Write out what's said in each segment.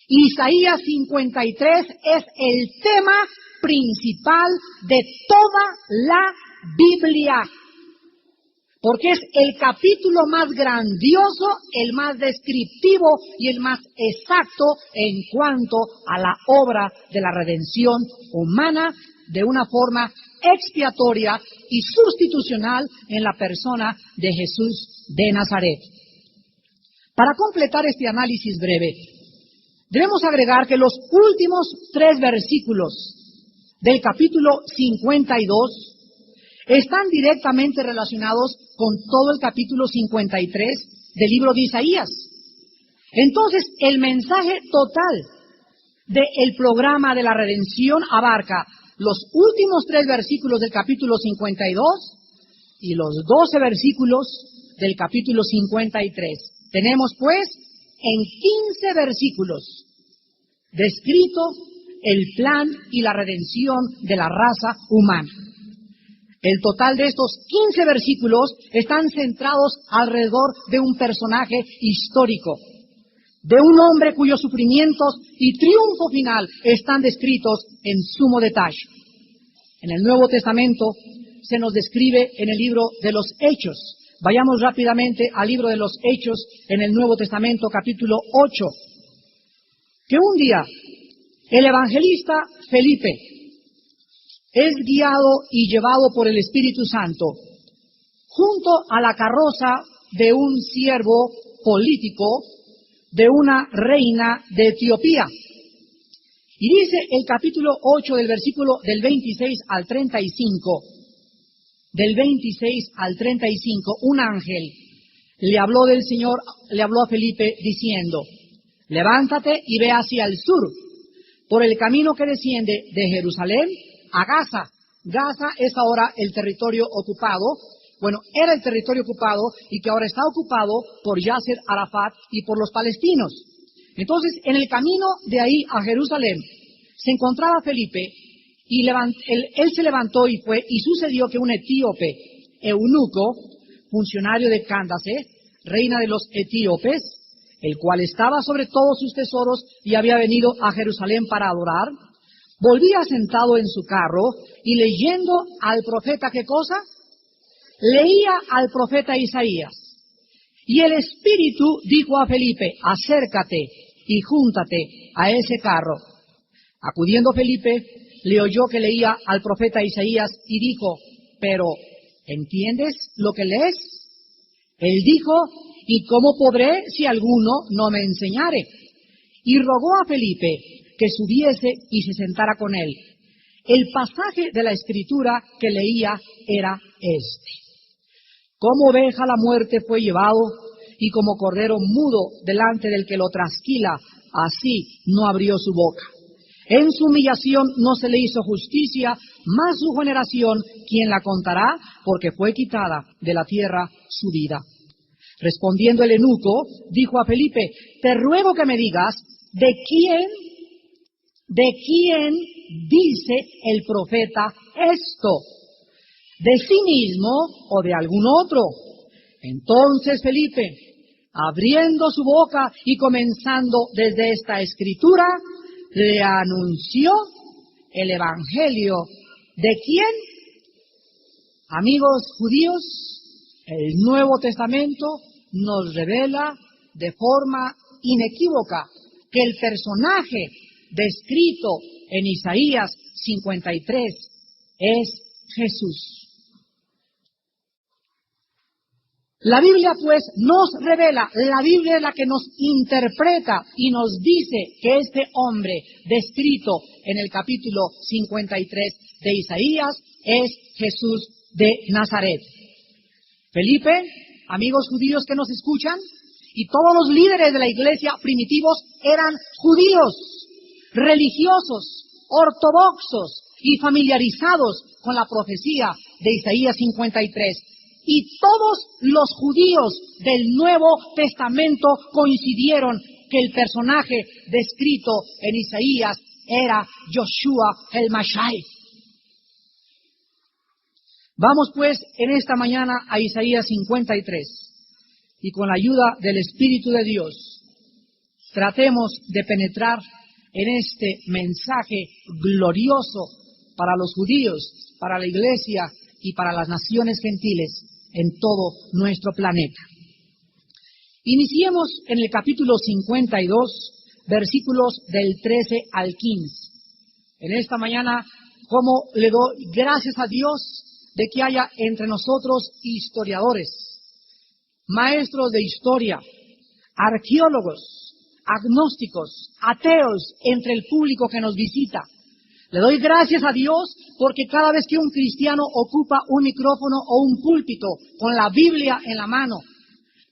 Isaías 53 es el tema principal de toda la Biblia, porque es el capítulo más grandioso, el más descriptivo y el más exacto en cuanto a la obra de la redención humana de una forma expiatoria y sustitucional en la persona de Jesús de Nazaret. Para completar este análisis breve, debemos agregar que los últimos 3 versículos del capítulo 52 están directamente relacionados con todo el capítulo 53 del libro de Isaías. Entonces, el mensaje total del programa de la redención abarca los últimos 3 versículos del capítulo 52 y los 12 versículos del capítulo 53. Tenemos, pues, en 15 versículos descrito el plan y la redención de la raza humana. El total de estos 15 versículos están centrados alrededor de un personaje histórico, de un hombre cuyos sufrimientos y triunfo final están descritos en sumo detalle. En el Nuevo Testamento se nos describe en el libro de los Hechos. Vayamos rápidamente al libro de los Hechos en el Nuevo Testamento, capítulo 8. Que un día el evangelista Felipe es guiado y llevado por el Espíritu Santo junto a la carroza de un siervo político de una reina de Etiopía. Y dice el capítulo 8 del versículo del 26 al 35, del 26 al 35, un ángel le habló del Señor, le habló a Felipe diciendo: levántate y ve hacia el sur, por el camino que desciende de Jerusalén a Gaza. Gaza es ahora el territorio ocupado, bueno, era el territorio ocupado y que ahora está ocupado por Yasser Arafat y por los palestinos. Entonces, en el camino de ahí a Jerusalén se encontraba Felipe y él se levantó y fue, y sucedió que un etíope, eunuco, funcionario de Cándace, reina de los etíopes, el cual estaba sobre todos sus tesoros y había venido a Jerusalén para adorar, volvía sentado en su carro y leyendo al profeta, ¿qué cosa? Leía al profeta Isaías. Y el Espíritu dijo a Felipe: acércate y júntate a ese carro. Acudiendo Felipe, le oyó que leía al profeta Isaías y dijo: pero, ¿entiendes lo que lees? Él dijo: ¿y cómo podré si alguno no me enseñare? Y rogó a Felipe que subiese y se sentara con él. El pasaje de la Escritura que leía era este: como oveja a la muerte fue llevado, y como cordero mudo delante del que lo trasquila, así no abrió su boca. En su humillación no se le hizo justicia, mas su generación, ¿quién la contará? Porque fue quitada de la tierra su vida. Respondiendo el eunuco, dijo a Felipe: te ruego que me digas, ¿de quién dice el profeta esto? ¿De sí mismo o de algún otro? Entonces Felipe, abriendo su boca y comenzando desde esta escritura, le anunció el evangelio. ¿De quién? Amigos judíos, el Nuevo Testamento nos revela de forma inequívoca que el personaje descrito en Isaías 53 es Jesús. La Biblia, pues, nos revela, la Biblia es la que nos interpreta y nos dice que este hombre descrito en el capítulo 53 de Isaías es Jesús de Nazaret. Felipe, amigos judíos que nos escuchan, y todos los líderes de la iglesia primitivos eran judíos, religiosos, ortodoxos y familiarizados con la profecía de Isaías 53. Y todos los judíos del Nuevo Testamento coincidieron que el personaje descrito en Isaías era Yoshua el Mashiach. Vamos pues en esta mañana a Isaías 53 y con la ayuda del Espíritu de Dios tratemos de penetrar en este mensaje glorioso para los judíos, para la iglesia y para las naciones gentiles en todo nuestro planeta. Iniciemos en el capítulo 52, versículos del 13 al 15. En esta mañana, como le doy gracias a Dios de que haya entre nosotros historiadores, maestros de historia, arqueólogos, agnósticos, ateos entre el público que nos visita. Le doy gracias a Dios porque cada vez que un cristiano ocupa un micrófono o un púlpito con la Biblia en la mano,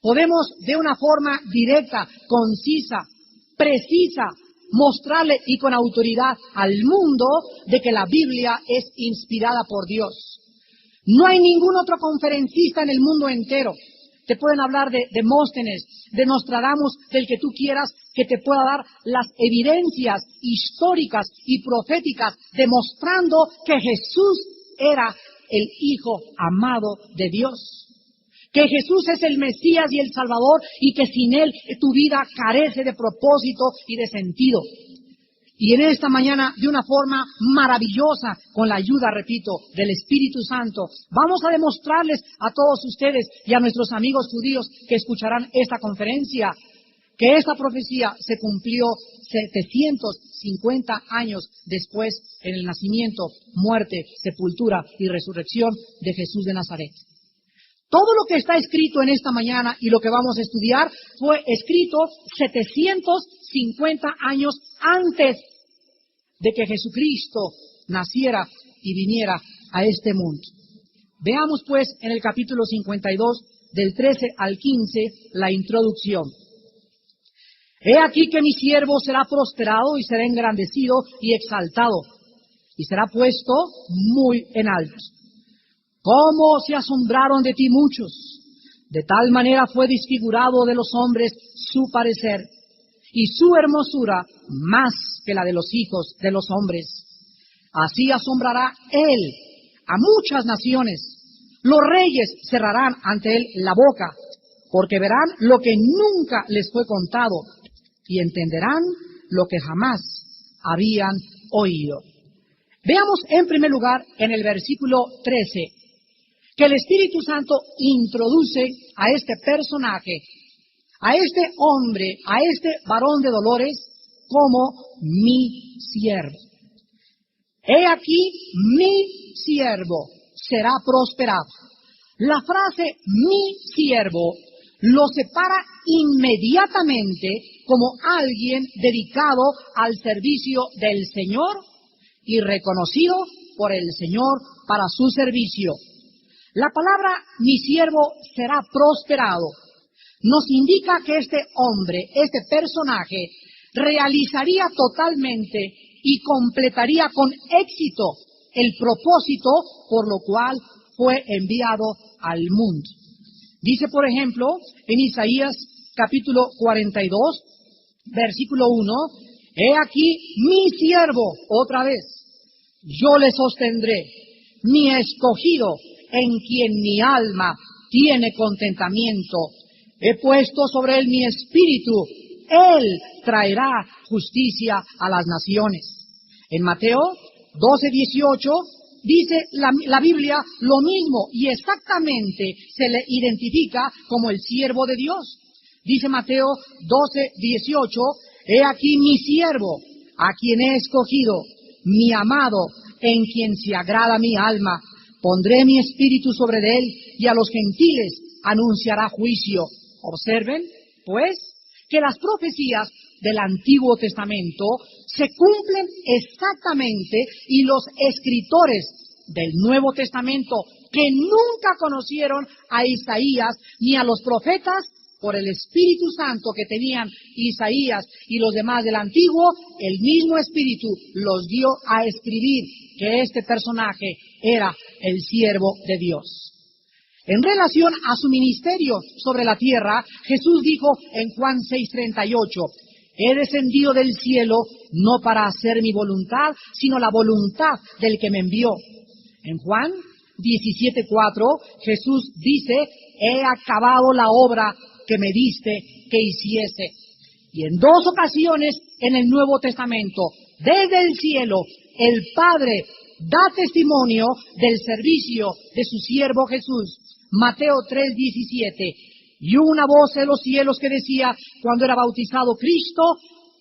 podemos de una forma directa, concisa, precisa, mostrarle y con autoridad al mundo de que la Biblia es inspirada por Dios. No hay ningún otro conferencista en el mundo entero. Te pueden hablar de Demóstenes, de Nostradamus, del que tú quieras, que te pueda dar las evidencias históricas y proféticas demostrando que Jesús era el Hijo amado de Dios. Que Jesús es el Mesías y el Salvador y que sin Él tu vida carece de propósito y de sentido. Y en esta mañana, de una forma maravillosa, con la ayuda, repito, del Espíritu Santo, vamos a demostrarles a todos ustedes y a nuestros amigos judíos que escucharán esta conferencia, que esta profecía se cumplió 750 años después en el nacimiento, muerte, sepultura y resurrección de Jesús de Nazaret. Todo lo que está escrito en esta mañana y lo que vamos a estudiar fue escrito 750 años antes de que Jesucristo naciera y viniera a este mundo. Veamos pues en el capítulo 52, del 13 al 15, la introducción. He aquí que mi siervo será prosperado y será engrandecido y exaltado, y será puesto muy en alto. ¿Cómo se asombraron de ti muchos? De tal manera fue desfigurado de los hombres su parecer, y su hermosura más que la de los hijos de los hombres. Así asombrará él a muchas naciones. Los reyes cerrarán ante él la boca, porque verán lo que nunca les fue contado, y entenderán lo que jamás habían oído. Veamos en primer lugar en el versículo 13, que el Espíritu Santo introduce a este personaje, a este hombre, a este varón de dolores, como mi siervo. He aquí, mi siervo será prosperado. La frase mi siervo lo separa inmediatamente como alguien dedicado al servicio del Señor y reconocido por el Señor para su servicio. La palabra mi siervo será prosperado nos indica que este hombre, este personaje, realizaría totalmente y completaría con éxito el propósito por lo cual fue enviado al mundo. Dice, por ejemplo, en Isaías capítulo 42, versículo 1, he aquí mi siervo, otra vez, yo le sostendré, mi escogido, en quien mi alma tiene contentamiento. He puesto sobre él mi espíritu, él traerá justicia a las naciones. En Mateo 12:18 dice la Biblia lo mismo y exactamente se le identifica como el siervo de Dios. Dice Mateo 12:18, he aquí mi siervo, a quien he escogido, mi amado, en quien se agrada mi alma. Pondré mi espíritu sobre él y a los gentiles anunciará juicio. Observen, pues, que las profecías del Antiguo Testamento se cumplen exactamente y los escritores del Nuevo Testamento que nunca conocieron a Isaías ni a los profetas, por el Espíritu Santo que tenían Isaías y los demás del Antiguo, el mismo Espíritu los dio a escribir que este personaje era el siervo de Dios. En relación a su ministerio sobre la tierra, Jesús dijo en Juan 6:38, he descendido del cielo no para hacer mi voluntad, sino la voluntad del que me envió. En Juan 17:4, Jesús dice, he acabado la obra que me diste que hiciese. Y en dos ocasiones en el Nuevo Testamento, desde el cielo, el Padre da testimonio del servicio de su siervo Jesús. Mateo 3:17. Y hubo una voz de los cielos que decía, cuando era bautizado Cristo,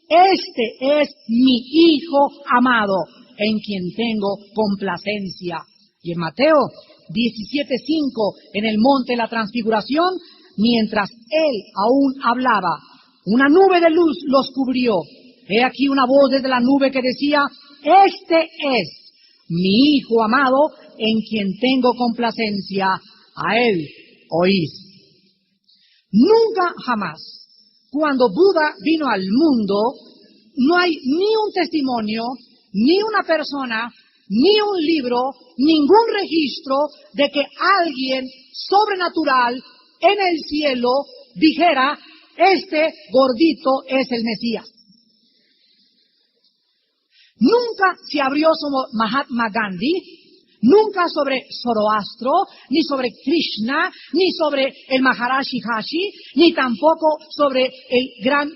este es mi Hijo amado, en quien tengo complacencia. Y en Mateo 17:5, en el monte de la transfiguración, mientras él aún hablaba, una nube de luz los cubrió. He aquí una voz desde la nube que decía, este es mi Hijo amado, en quien tengo complacencia, a él oíd. Nunca jamás, cuando Buda vino al mundo, no hay ni un testimonio, ni una persona, ni un libro, ningún registro de que alguien sobrenatural en el cielo dijera, este gordito es el Mesías. Nunca se abrió sobre Mahatma Gandhi, nunca sobre Zoroastro, ni sobre Krishna, ni sobre el Maharaji Hashi, ni tampoco sobre el gran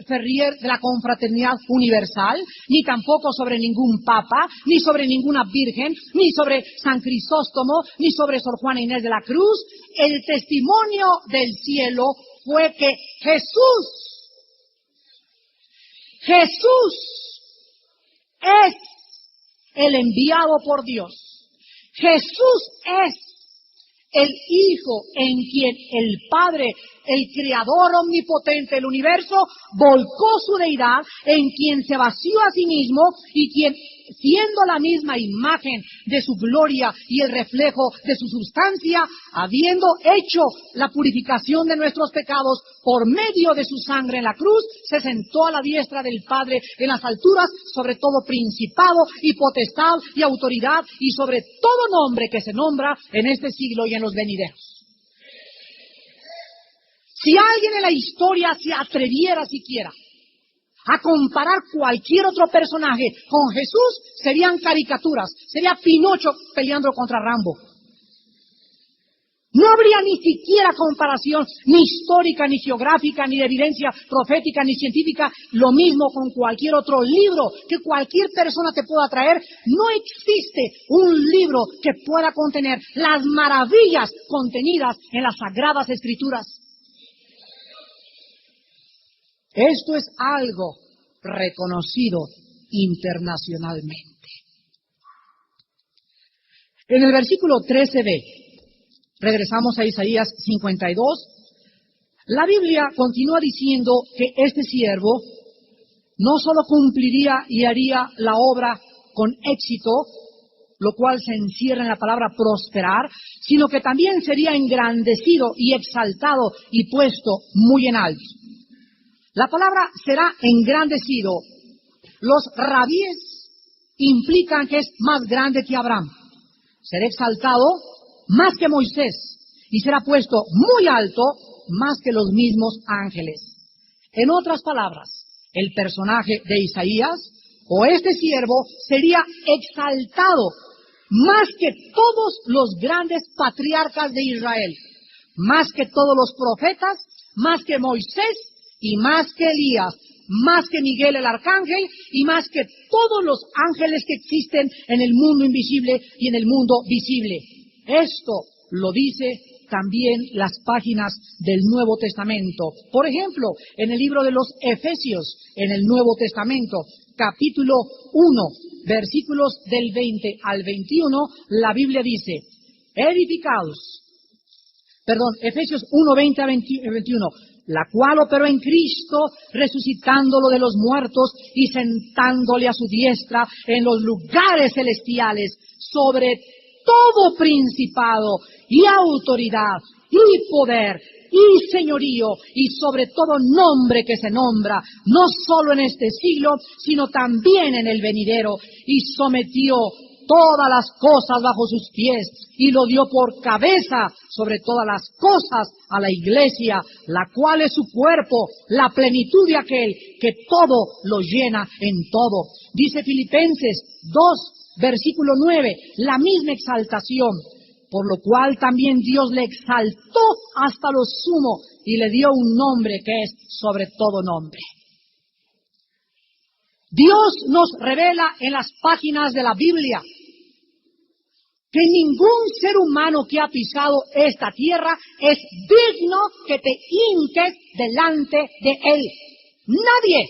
Ferrier de la Confraternidad Universal, ni tampoco sobre ningún papa, ni sobre ninguna virgen, ni sobre San Crisóstomo, ni sobre Sor Juana Inés de la Cruz. El testimonio del cielo fue que Jesús es el enviado por Dios. Jesús es el Hijo en quien el Padre, el Creador omnipotente del universo, volcó su deidad, en quien se vació a sí mismo y quien, siendo la misma imagen de su gloria y el reflejo de su sustancia, habiendo hecho la purificación de nuestros pecados por medio de su sangre en la cruz, se sentó a la diestra del Padre en las alturas, sobre todo principado y potestad y autoridad y sobre todo nombre que se nombra en este siglo y en los venideros. Si alguien en la historia se atreviera siquiera a comparar cualquier otro personaje con Jesús, serían caricaturas, sería Pinocho peleando contra Rambo. No habría ni siquiera comparación, ni histórica, ni geográfica, ni de evidencia profética, ni científica, lo mismo con cualquier otro libro que cualquier persona te pueda traer. No existe un libro que pueda contener las maravillas contenidas en las Sagradas Escrituras. Esto es algo reconocido internacionalmente. En el versículo 13b, regresamos a Isaías 52, la Biblia continúa diciendo que este siervo no solo cumpliría y haría la obra con éxito, lo cual se encierra en la palabra prosperar, sino que también sería engrandecido y exaltado y puesto muy en alto. La palabra será engrandecido. Los rabíes implican que es más grande que Abraham. Será exaltado más que Moisés y será puesto muy alto más que los mismos ángeles. En otras palabras, el personaje de Isaías o este siervo sería exaltado más que todos los grandes patriarcas de Israel, más que todos los profetas, más que Moisés y más que Elías, más que Miguel el arcángel y más que todos los ángeles que existen en el mundo invisible y en el mundo visible. Esto lo dice también las páginas del Nuevo Testamento. Por ejemplo, en el libro de los Efesios, en el Nuevo Testamento, capítulo 1, versículos del 20 al 21, la Biblia dice, Efesios 1, 20 a 21, la cual operó en Cristo, resucitándolo de los muertos y sentándole a su diestra en los lugares celestiales, sobre todo principado y autoridad y poder y señorío y sobre todo nombre que se nombra, no solo en este siglo, sino también en el venidero, y sometió todas las cosas bajo sus pies y lo dio por cabeza sobre todas las cosas a la iglesia, la cual es su cuerpo, la plenitud de aquel que todo lo llena en todo. Dice Filipenses 2, versículo 9, la misma exaltación, por lo cual también Dios le exaltó hasta lo sumo y le dio un nombre que es sobre todo nombre. Dios nos revela en las páginas de la Biblia que ningún ser humano que ha pisado esta tierra es digno que te hinques delante de Él. Nadie.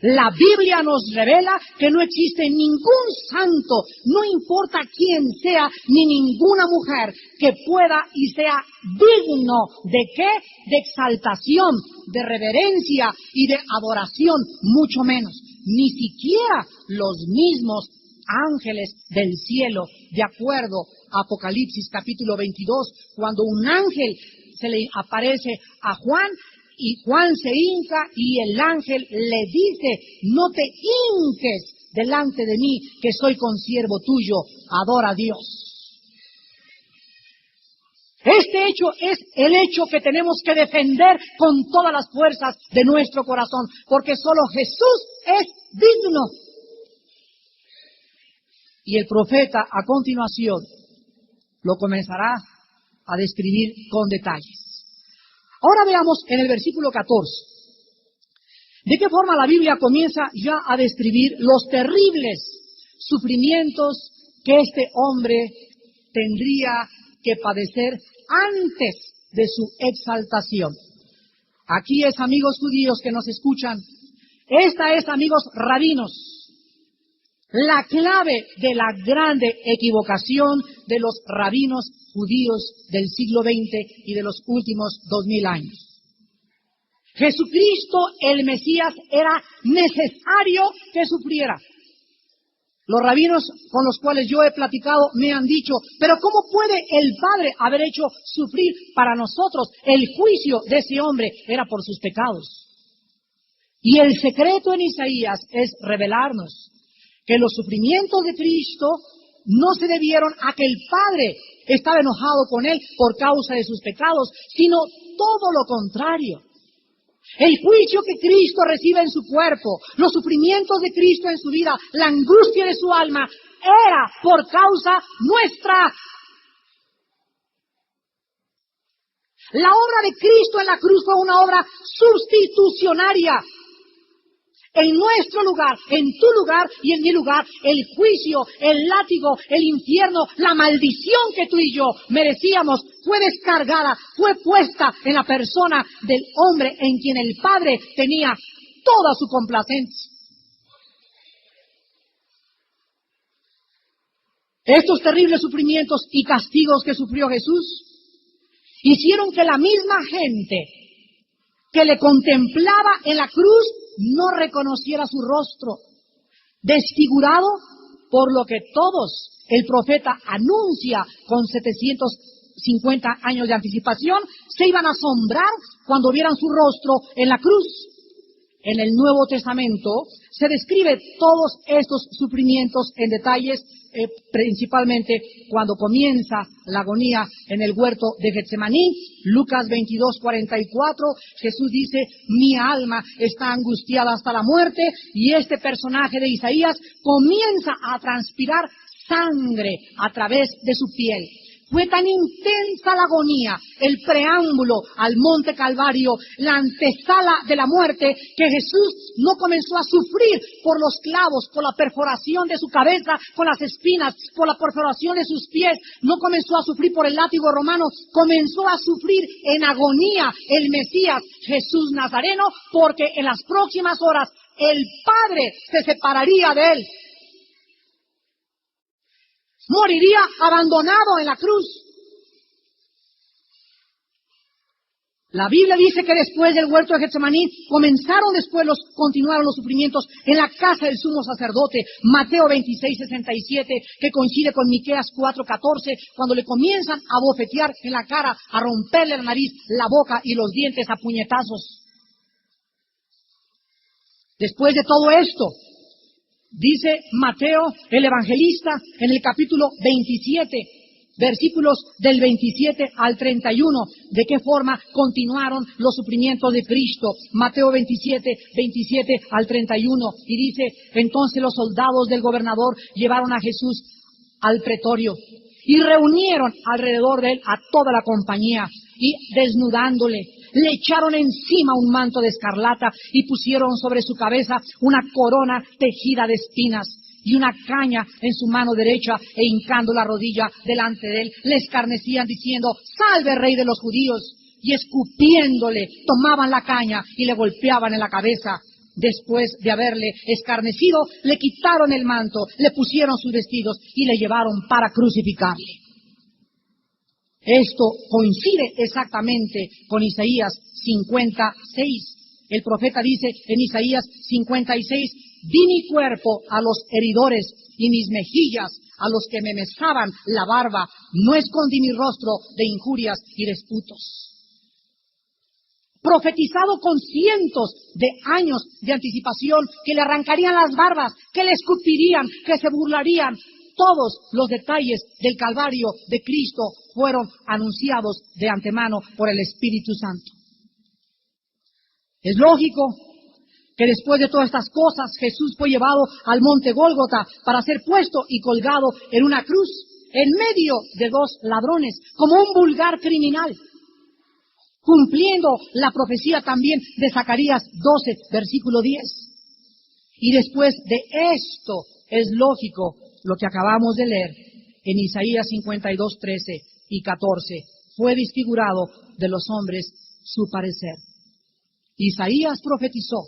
La Biblia nos revela que no existe ningún santo, no importa quién sea, ni ninguna mujer que pueda y sea digno ¿de qué? De exaltación, de reverencia y de adoración, mucho menos. Ni siquiera los mismos ángeles del cielo, de acuerdo a Apocalipsis capítulo 22, cuando un ángel se le aparece a Juan, y Juan se hinca y el ángel le dice, no te hinques delante de mí, que soy consiervo tuyo, adora a Dios. Este hecho es el hecho que tenemos que defender con todas las fuerzas de nuestro corazón, porque solo Jesús es digno. Y el profeta a continuación lo comenzará a describir con detalles. Ahora veamos en el versículo 14, de qué forma la Biblia comienza ya a describir los terribles sufrimientos que este hombre tendría que padecer antes de su exaltación. Aquí es, amigos judíos que nos escuchan, esta es, amigos rabinos, la clave de la grande equivocación de los rabinos judíos del siglo XX y de los últimos 2000 años. Jesucristo, el Mesías, era necesario que sufriera. Los rabinos con los cuales yo he platicado me han dicho, pero ¿cómo puede el Padre haber hecho sufrir para nosotros? El juicio de ese hombre era por sus pecados. Y el secreto en Isaías es revelarnos que los sufrimientos de Cristo no se debieron a que el Padre estaba enojado con Él por causa de sus pecados, sino todo lo contrario. El juicio que Cristo recibe en su cuerpo, los sufrimientos de Cristo en su vida, la angustia de su alma, era por causa nuestra. La obra de Cristo en la cruz fue una obra sustitucionaria. En nuestro lugar, en tu lugar y en mi lugar, el juicio, el látigo, el infierno, la maldición que tú y yo merecíamos fue descargada, fue puesta en la persona del hombre en quien el Padre tenía toda su complacencia. Estos terribles sufrimientos y castigos que sufrió Jesús hicieron que la misma gente que le contemplaba en la cruz no reconociera su rostro, desfigurado por lo que todos el profeta anuncia con 750 años de anticipación, se iban a asombrar cuando vieran su rostro en la cruz. En el Nuevo Testamento se describe todos estos sufrimientos en detalles, principalmente cuando comienza la agonía en el huerto de Getsemaní. Lucas 22:44, Jesús dice, mi alma está angustiada hasta la muerte, y este personaje de Isaías comienza a transpirar sangre a través de su piel. Fue tan intensa la agonía, el preámbulo al monte Calvario, la antesala de la muerte, que Jesús no comenzó a sufrir por los clavos, por la perforación de su cabeza, con las espinas, por la perforación de sus pies, no comenzó a sufrir por el látigo romano, comenzó a sufrir en agonía el Mesías, Jesús Nazareno, porque en las próximas horas el Padre se separaría de él. Moriría abandonado en la cruz. La Biblia dice que después del huerto de Getsemaní continuaron los sufrimientos en la casa del sumo sacerdote. Mateo 26:67, que coincide con Miqueas 4:14, cuando le comienzan a bofetear en la cara, a romperle la nariz, la boca y los dientes a puñetazos. Después de todo esto, dice Mateo, el evangelista, en el capítulo 27, versículos del 27 al 31, de qué forma continuaron los sufrimientos de Cristo. Mateo 27 al 31, y dice, entonces los soldados del gobernador llevaron a Jesús al pretorio y reunieron alrededor de él a toda la compañía, y desnudándole, le echaron encima un manto de escarlata y pusieron sobre su cabeza una corona tejida de espinas y una caña en su mano derecha, e hincando la rodilla delante de él, le escarnecían diciendo: «Salve, Rey de los judíos». Y escupiéndole, tomaban la caña y le golpeaban en la cabeza. Después de haberle escarnecido, le quitaron el manto, le pusieron sus vestidos y le llevaron para crucificarle. Esto coincide exactamente con Isaías 56. El profeta dice en Isaías 56: «Di mi cuerpo a los heridores y mis mejillas a los que me mesaban la barba. No escondí mi rostro de injurias y disputos». Profetizado con cientos de años de anticipación, que le arrancarían las barbas, que le escupirían, que se burlarían. Todos los detalles del Calvario de Cristo fueron anunciados de antemano por el Espíritu Santo. Es lógico que después de todas estas cosas, Jesús fue llevado al monte Gólgota para ser puesto y colgado en una cruz, en medio de dos ladrones, como un vulgar criminal, cumpliendo la profecía también de Zacarías 12, versículo 10. Y después de esto, es lógico lo que acabamos de leer en Isaías 52, 13 y 14. Fue desfigurado de los hombres su parecer. Isaías profetizó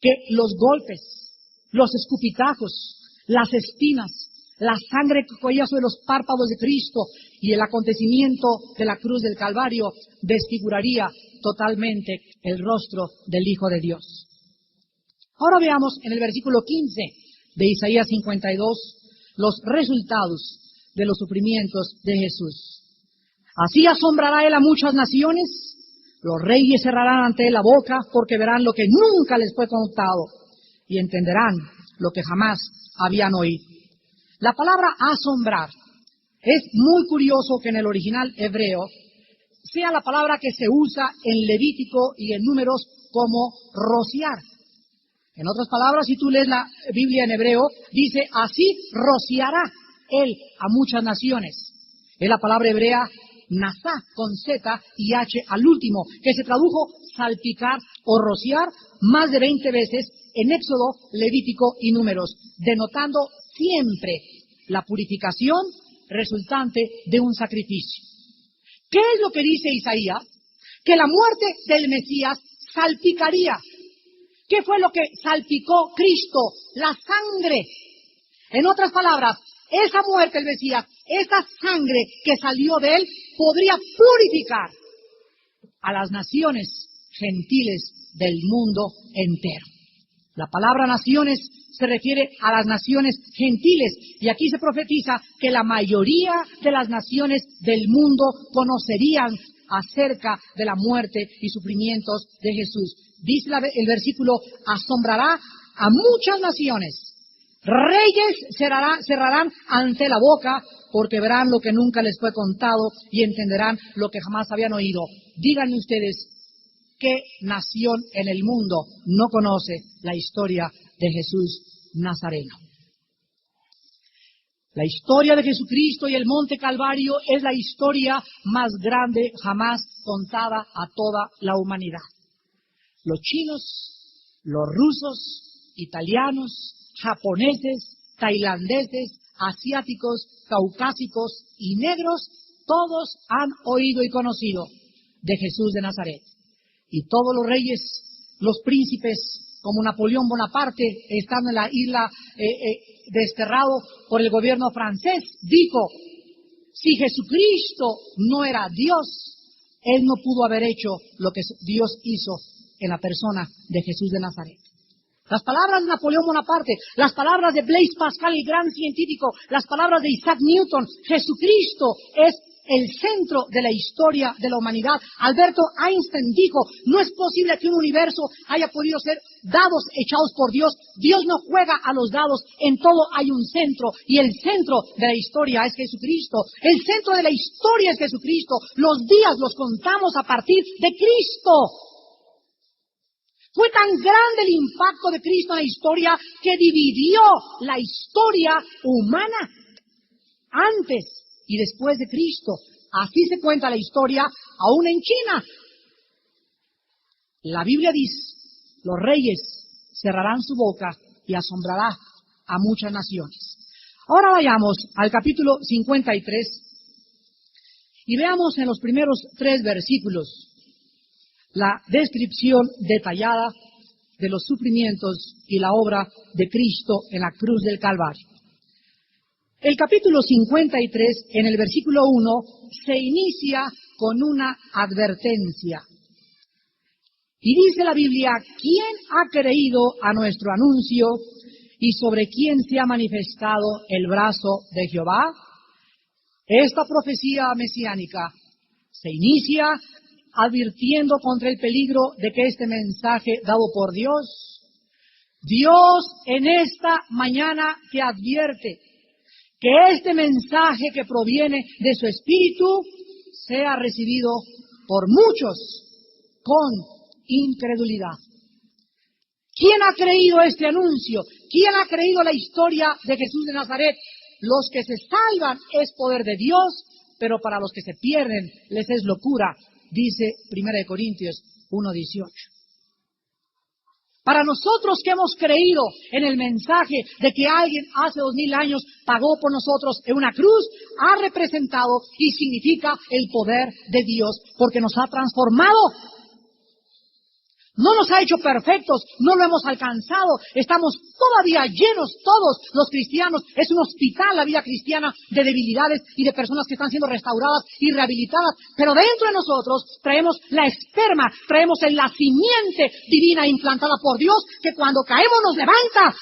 que los golpes, los escupitajos, las espinas, la sangre que corría sobre los párpados de Cristo y el acontecimiento de la cruz del Calvario desfiguraría totalmente el rostro del Hijo de Dios. Ahora veamos en el versículo 15 de Isaías 52 los resultados de los sufrimientos de Jesús. Así asombrará él a muchas naciones, los reyes cerrarán ante él la boca, porque verán lo que nunca les fue contado y entenderán lo que jamás habían oído. La palabra asombrar es muy curioso que en el original hebreo sea la palabra que se usa en Levítico y en Números como rociar. En otras palabras, si tú lees la Biblia en hebreo, dice: así rociará él a muchas naciones. Es la palabra hebrea nasá, con Z y H al último, que se tradujo salpicar o rociar más de 20 veces en Éxodo, Levítico y Números, denotando siempre la purificación resultante de un sacrificio. ¿Qué es lo que dice Isaías? Que la muerte del Mesías salpicaría. ¿Qué fue lo que salpicó Cristo? La sangre. En otras palabras, esa muerte del Mesías, esa sangre que salió de él, podría purificar a las naciones gentiles del mundo entero. La palabra naciones se refiere a las naciones gentiles, y aquí se profetiza que la mayoría de las naciones del mundo conocerían acerca de la muerte y sufrimientos de Jesús. Dice el versículo: asombrará a muchas naciones, reyes cerrarán ante la boca, porque verán lo que nunca les fue contado y entenderán lo que jamás habían oído. Díganme ustedes, ¿qué nación en el mundo no conoce la historia de Jesús Nazareno? La historia de Jesucristo y el Monte Calvario es la historia más grande jamás contada a toda la humanidad. Los chinos, los rusos, italianos, japoneses, tailandeses, asiáticos, caucásicos y negros, todos han oído y conocido de Jesús de Nazaret. Y todos los reyes, los príncipes, como Napoleón Bonaparte, estando en la isla desterrado por el gobierno francés, dijo: si Jesucristo no era Dios, Él no pudo haber hecho lo que Dios hizo en la persona de Jesús de Nazaret. Las palabras de Napoleón Bonaparte, las palabras de Blaise Pascal, el gran científico, las palabras de Isaac Newton: Jesucristo es el centro de la historia de la humanidad. Alberto Einstein dijo: no es posible que un universo haya podido ser dados echados por Dios. Dios no juega a los dados, en todo hay un centro, y el centro de la historia es Jesucristo. El centro de la historia es Jesucristo. Los días los contamos a partir de Cristo. Fue tan grande el impacto de Cristo en la historia que dividió la historia humana antes y después de Cristo. Así se cuenta la historia aún en China. La Biblia dice, los reyes cerrarán su boca y asombrará a muchas naciones. Ahora vayamos al capítulo 53 y veamos en los primeros 3 versículos la descripción detallada de los sufrimientos y la obra de Cristo en la cruz del Calvario. El capítulo 53, en el versículo 1, se inicia con una advertencia. Y dice la Biblia, ¿quién ha creído a nuestro anuncio y sobre quién se ha manifestado el brazo de Jehová? Esta profecía mesiánica se inicia advirtiendo contra el peligro de que este mensaje dado por Dios en esta mañana te advierte que este mensaje que proviene de su Espíritu sea recibido por muchos con incredulidad. ¿Quién ha creído este anuncio? ¿Quién ha creído la historia de Jesús de Nazaret? Los que se salvan es poder de Dios, pero para los que se pierden les es locura, dice 1 Corintios 1:18. Para nosotros que hemos creído en el mensaje de que alguien hace 2000 años pagó por nosotros en una cruz, ha representado y significa el poder de Dios, porque nos ha transformado. No nos ha hecho perfectos, no lo hemos alcanzado, estamos todavía llenos todos los cristianos. Es un hospital la vida cristiana de debilidades y de personas que están siendo restauradas y rehabilitadas. Pero dentro de nosotros traemos la esperma, traemos la simiente divina implantada por Dios, que cuando caemos nos levanta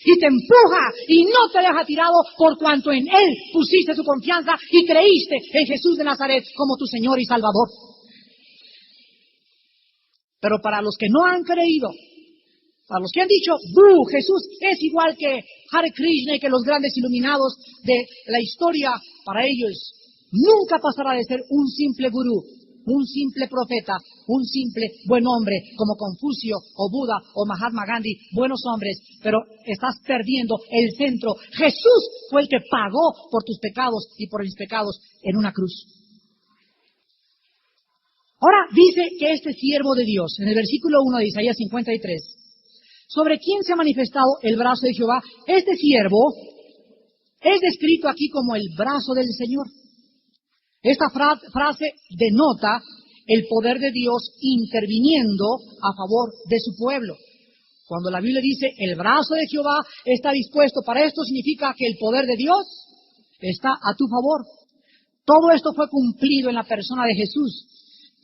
y te empuja y no te deja tirado, por cuanto en Él pusiste tu confianza y creíste en Jesús de Nazaret como tu Señor y Salvador. Pero para los que no han creído, para los que han dicho, Jesús es igual que Hare Krishna y que los grandes iluminados de la historia, para ellos nunca pasará de ser un simple gurú, un simple profeta, un simple buen hombre, como Confucio o Buda o Mahatma Gandhi, buenos hombres, pero estás perdiendo el centro. Jesús fue el que pagó por tus pecados y por mis pecados en una cruz. Ahora dice que este siervo de Dios, en el versículo 1 de Isaías 53, sobre quién se ha manifestado el brazo de Jehová. Este siervo es descrito aquí como el brazo del Señor. Esta frase denota el poder de Dios interviniendo a favor de su pueblo. Cuando la Biblia dice el brazo de Jehová está dispuesto para esto, significa que el poder de Dios está a tu favor. Todo esto fue cumplido en la persona de Jesús,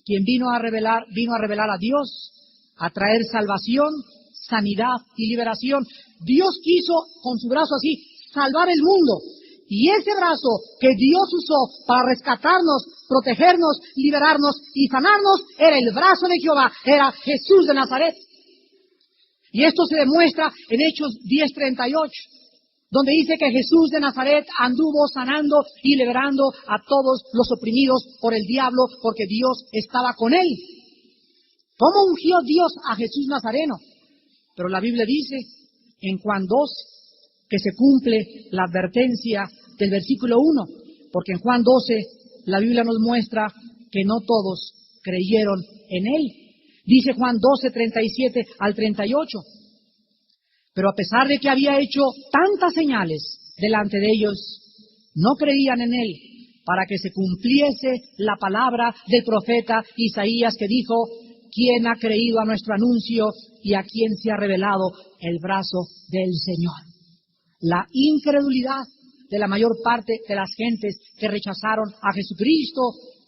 quien vino a revelar a Dios, a traer salvación, sanidad y liberación. Dios quiso, con su brazo así, salvar el mundo. Y ese brazo que Dios usó para rescatarnos, protegernos, liberarnos y sanarnos, era el brazo de Jehová, era Jesús de Nazaret. Y esto se demuestra en Hechos 10:38. Donde dice que Jesús de Nazaret anduvo sanando y liberando a todos los oprimidos por el diablo, porque Dios estaba con él. ¿Cómo ungió Dios a Jesús Nazareno? Pero la Biblia dice en Juan 2 que se cumple la advertencia del versículo 1, porque en Juan 12 la Biblia nos muestra que no todos creyeron en él. Dice Juan 12:37 al 38. Pero a pesar de que había hecho tantas señales delante de ellos, no creían en él, para que se cumpliese la palabra del profeta Isaías que dijo, ¿quién ha creído a nuestro anuncio y a quién se ha revelado el brazo del Señor? La incredulidad de la mayor parte de las gentes que rechazaron a Jesucristo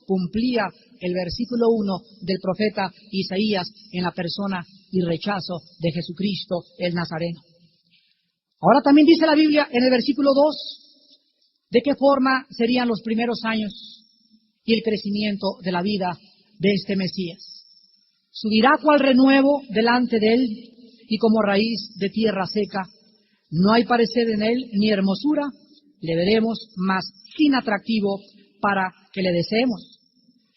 cumplía el versículo 1 del profeta Isaías en la persona y rechazo de Jesucristo el Nazareno. Ahora también dice la Biblia en el versículo 2 de qué forma serían los primeros años y el crecimiento de la vida de este Mesías. Subirá cual renuevo delante de él y como raíz de tierra seca. No hay parecer en él ni hermosura, le veremos, mas sin atractivo para que le deseemos.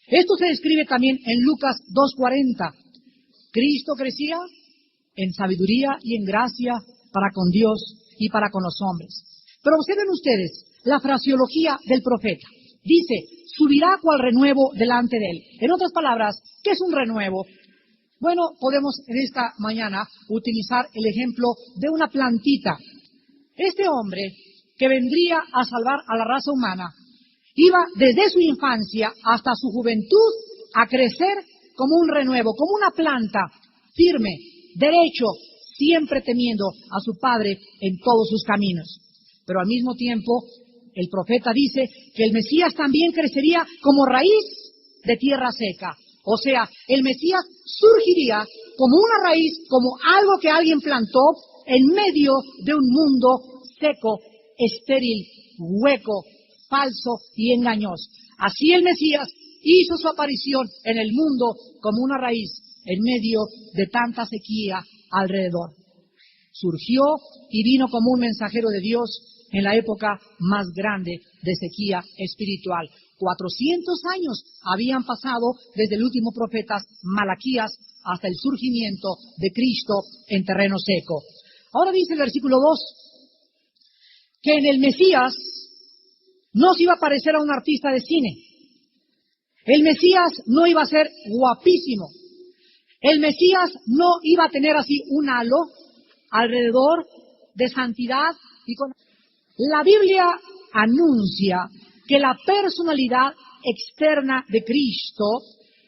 Esto se describe también en Lucas 2:40. Cristo crecía en sabiduría y en gracia para con Dios y para con los hombres. Pero observen ustedes la fraseología del profeta. Dice, subirá cual renuevo delante de él. En otras palabras, ¿qué es un renuevo? Bueno, podemos en esta mañana utilizar el ejemplo de una plantita. Este hombre que vendría a salvar a la raza humana iba desde su infancia hasta su juventud a crecer como un renuevo, como una planta firme, derecho, siempre temiendo a su Padre en todos sus caminos. Pero al mismo tiempo, el profeta dice que el Mesías también crecería como raíz de tierra seca. O sea, el Mesías surgiría como una raíz, como algo que alguien plantó en medio de un mundo seco, estéril, hueco, falso y engañoso. Así el Mesías hizo su aparición en el mundo como una raíz en medio de tanta sequía alrededor. Surgió y vino como un mensajero de Dios en la época más grande de sequía espiritual. 400 años habían pasado desde el último profeta Malaquías hasta el surgimiento de Cristo en terreno seco. Ahora dice el versículo 2 que en el Mesías no se iba a parecer a un artista de cine. El Mesías no iba a ser guapísimo. El Mesías no iba a tener así un halo alrededor de santidad y con... La Biblia anuncia que la personalidad externa de Cristo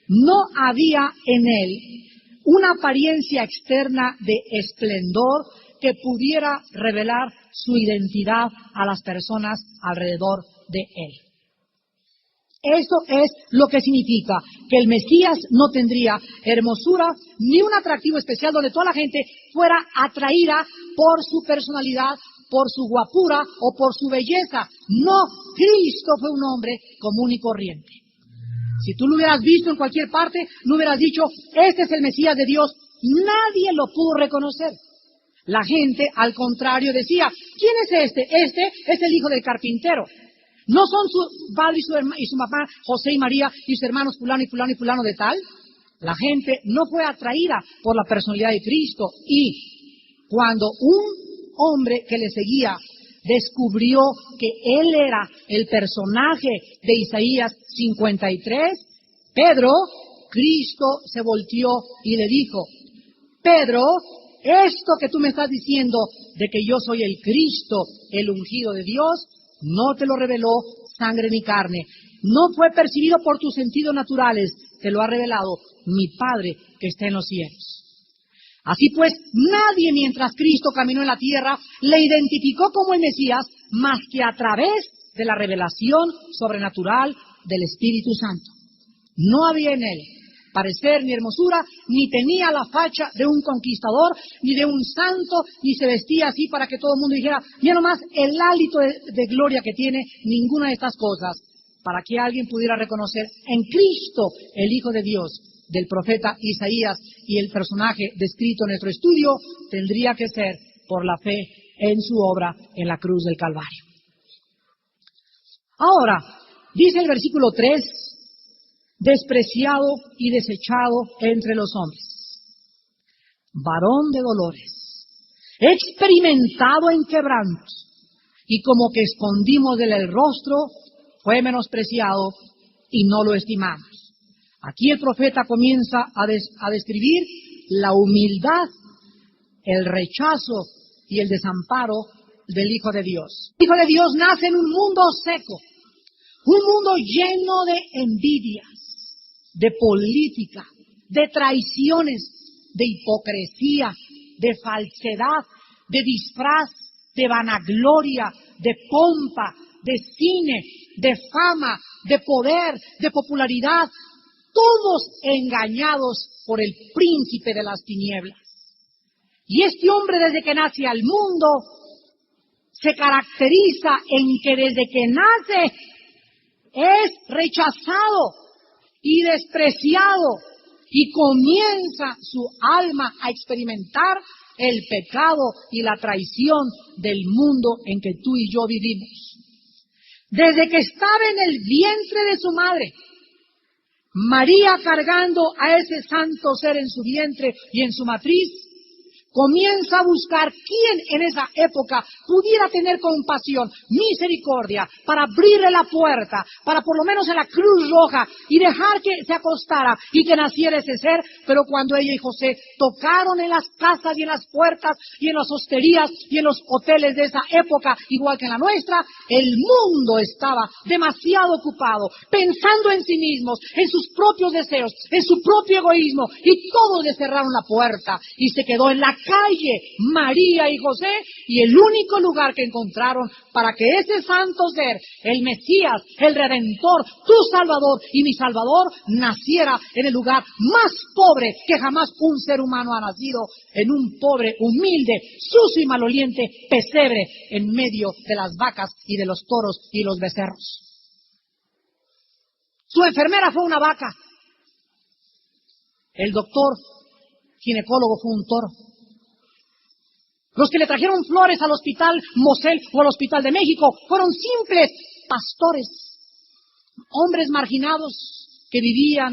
no había en él una apariencia externa de esplendor que pudiera revelar su identidad a las personas alrededor de él. Eso es lo que significa que el Mesías no tendría hermosura ni un atractivo especial donde toda la gente fuera atraída por su personalidad, por su guapura o por su belleza. No, Cristo fue un hombre común y corriente. Si tú lo hubieras visto en cualquier parte, no hubieras dicho, este es el Mesías de Dios. Nadie lo pudo reconocer. La gente, al contrario, decía, ¿quién es este? Este es el hijo del carpintero. ¿No son su padre y su mamá, José y María, y sus hermanos fulano y fulano y fulano de tal? La gente no fue atraída por la personalidad de Cristo. Y cuando un hombre que le seguía descubrió que él era el personaje de Isaías 53, Pedro, Cristo se volteó y le dijo, Pedro, esto que tú me estás diciendo de que yo soy el Cristo, el ungido de Dios, no te lo reveló sangre ni carne. No fue percibido por tus sentidos naturales, te lo ha revelado mi Padre que está en los cielos. Así pues, nadie mientras Cristo caminó en la tierra le identificó como el Mesías más que a través de la revelación sobrenatural del Espíritu Santo. No había en él parecer ni hermosura, ni tenía la facha de un conquistador, ni de un santo, ni se vestía así para que todo el mundo dijera, mira nomás el hálito de gloria que tiene, ninguna de estas cosas, para que alguien pudiera reconocer en Cristo, el Hijo de Dios, del profeta Isaías y el personaje descrito en nuestro estudio, tendría que ser por la fe en su obra en la cruz del Calvario. Ahora, dice el versículo 3, despreciado y desechado entre los hombres, varón de dolores, experimentado en quebrantos, y como que escondimos de él el rostro, fue menospreciado y no lo estimamos. Aquí el profeta comienza a describir la humildad, el rechazo y el desamparo del Hijo de Dios. El Hijo de Dios nace en un mundo seco, un mundo lleno de envidias, de política, de traiciones, de hipocresía, de falsedad, de disfraz, de vanagloria, de pompa, de cine, de fama, de poder, de popularidad, todos engañados por el príncipe de las tinieblas. Y este hombre desde que nace al mundo se caracteriza en que desde que nace es rechazado y despreciado y comienza su alma a experimentar el pecado y la traición del mundo en que tú y yo vivimos. Desde que estaba en el vientre de su madre, María cargando a ese santo ser en su vientre y en su matriz, comienza a buscar quién en esa época pudiera tener compasión, misericordia, para abrirle la puerta, para por lo menos en la Cruz Roja y dejar que se acostara y que naciera ese ser. Pero cuando ella y José tocaron en las casas y en las puertas y en las hosterías y en los hoteles de esa época, igual que en la nuestra, el mundo estaba demasiado ocupado, pensando en sí mismos, en sus propios deseos, en su propio egoísmo, y todos le cerraron la puerta y se quedó en la calle María y José, y el único lugar que encontraron para que ese santo ser, el Mesías, el Redentor, tu Salvador y mi Salvador, naciera en el lugar más pobre que jamás un ser humano ha nacido, en un pobre, humilde, sucio y maloliente pesebre en medio de las vacas y de los toros y los becerros. Su enfermera fue una vaca. El doctor ginecólogo fue un toro. Los que le trajeron flores al hospital Mosel o al hospital de México fueron simples pastores, hombres marginados que vivían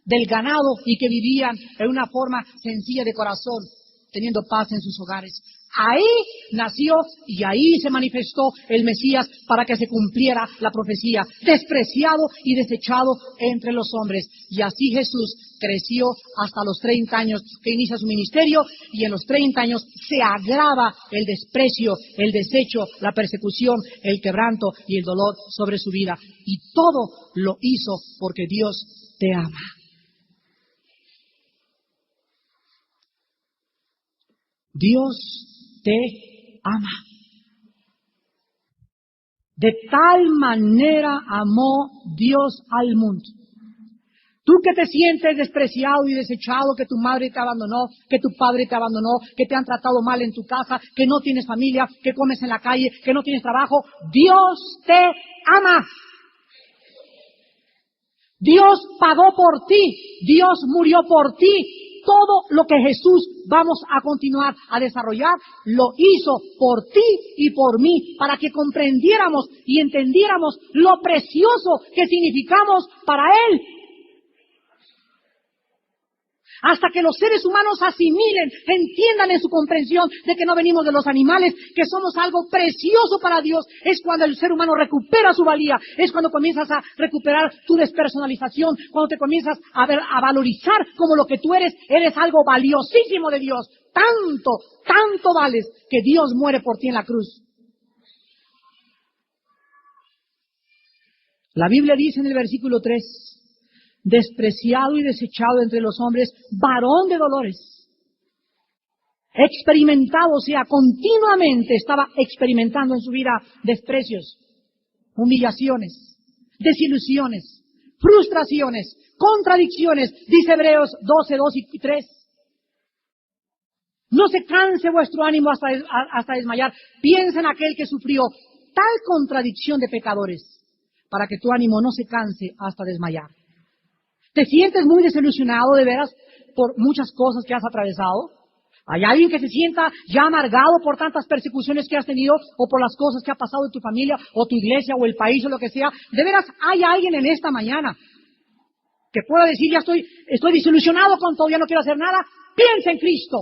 del ganado y que vivían en una forma sencilla de corazón, teniendo paz en sus hogares. Ahí nació y ahí se manifestó el Mesías para que se cumpliera la profecía, despreciado y desechado entre los hombres. Y así Jesús creció hasta los 30 años que inicia su ministerio, y en los 30 años se agrava el desprecio, el desecho, la persecución, el quebranto y el dolor sobre su vida. Y todo lo hizo porque Dios te ama. Dios te ama. De tal manera amó Dios al mundo. Tú que te sientes despreciado y desechado, que tu madre te abandonó, que tu padre te abandonó, que te han tratado mal en tu casa, que no tienes familia, que comes en la calle, que no tienes trabajo, Dios te ama. Dios pagó por ti, Dios murió por ti. Todo lo que Jesús vamos a continuar a desarrollar, lo hizo por ti y por mí, para que comprendiéramos y entendiéramos lo precioso que significamos para Él. Hasta que los seres humanos asimilen, entiendan en su comprensión de que no venimos de los animales, que somos algo precioso para Dios, es cuando el ser humano recupera su valía, es cuando comienzas a recuperar tu despersonalización, cuando te comienzas a valorizar como lo que tú eres algo valiosísimo de Dios. Tanto vales que Dios muere por ti en la cruz. La Biblia dice en el versículo 3, despreciado y desechado entre los hombres, varón de dolores, experimentado, o sea, continuamente estaba experimentando en su vida desprecios, humillaciones, desilusiones, frustraciones, contradicciones, dice Hebreos 12, 2 y 3. No se canse vuestro ánimo hasta desmayar. Piensa en aquel que sufrió tal contradicción de pecadores, para que tu ánimo no se canse hasta desmayar. ¿Te sientes muy desilusionado de veras por muchas cosas que has atravesado? ¿Hay alguien que se sienta ya amargado por tantas persecuciones que has tenido o por las cosas que ha pasado en tu familia o tu iglesia o el país o lo que sea? ¿De veras hay alguien en esta mañana que pueda decir, ya estoy desilusionado con todo, ya no quiero hacer nada? Piensa en Cristo,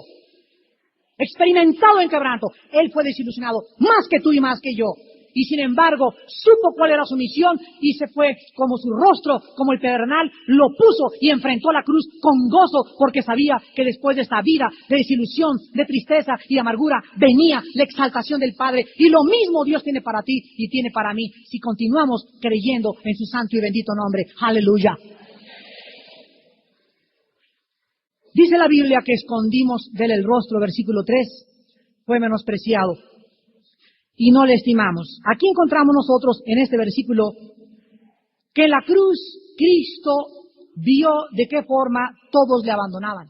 experimentado en quebranto. Él fue desilusionado más que tú y más que yo. Y sin embargo, supo cuál era su misión y se fue como su rostro, como el pedernal, lo puso y enfrentó la cruz con gozo, porque sabía que después de esta vida de desilusión, de tristeza y de amargura, venía la exaltación del Padre. Y lo mismo Dios tiene para ti y tiene para mí, si continuamos creyendo en su santo y bendito nombre. ¡Aleluya! Dice la Biblia que escondimos de él el rostro, versículo 3, fue menospreciado y no le estimamos. Aquí encontramos nosotros en este versículo que en la cruz Cristo vio de qué forma todos le abandonaban.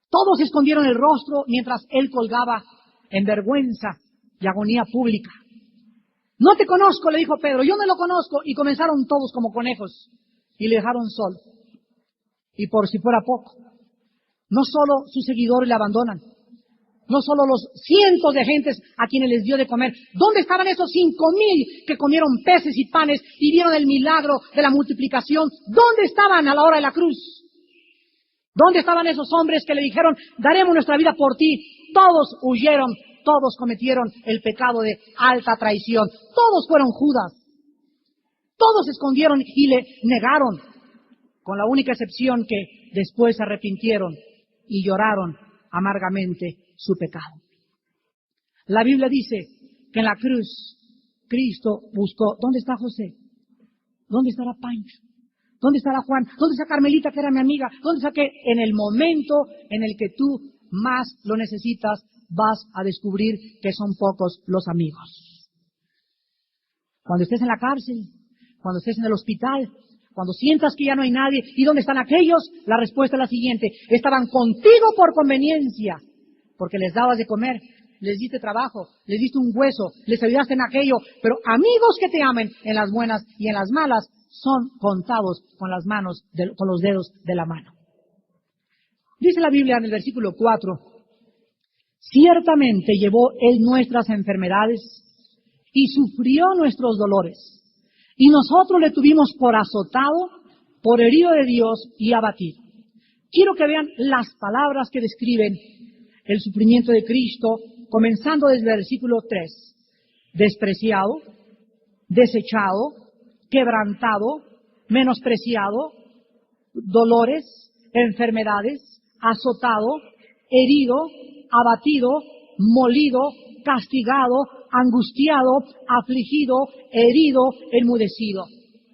Todos escondieron el rostro mientras él colgaba en vergüenza y agonía pública. No te conozco, le dijo Pedro, yo no lo conozco, y comenzaron todos como conejos y le dejaron solo. Y por si fuera poco, no solo sus seguidores le abandonan, no solo los cientos de gentes a quienes les dio de comer. ¿Dónde estaban esos 5,000 que comieron peces y panes y vieron el milagro de la multiplicación? ¿Dónde estaban a la hora de la cruz? ¿Dónde estaban esos hombres que le dijeron, daremos nuestra vida por ti? Todos huyeron, todos cometieron el pecado de alta traición. Todos fueron Judas. Todos se escondieron y le negaron, con la única excepción que después se arrepintieron y lloraron amargamente su pecado. La Biblia dice que en la cruz Cristo buscó, ¿dónde está José? ¿Dónde estará Pancho? ¿Dónde estará Juan? ¿Dónde está Carmelita, que era mi amiga? ¿Dónde está que en el momento en el que tú más lo necesitas, vas a descubrir que son pocos los amigos? Cuando estés en la cárcel, cuando estés en el hospital, cuando sientas que ya no hay nadie, ¿y dónde están aquellos? La respuesta es la siguiente: estaban contigo por conveniencia, porque les dabas de comer, les diste trabajo, les diste un hueso, les ayudaste en aquello, pero amigos que te amen en las buenas y en las malas son contados con las manos, con los dedos de la mano. Dice la Biblia en el versículo 4, ciertamente llevó Él nuestras enfermedades y sufrió nuestros dolores, y nosotros le tuvimos por azotado, por herido de Dios y abatido. Quiero que vean las palabras que describen el sufrimiento de Cristo, comenzando desde el versículo 3. Despreciado, desechado, quebrantado, menospreciado, dolores, enfermedades, azotado, herido, abatido, molido, castigado, angustiado, afligido, herido, enmudecido.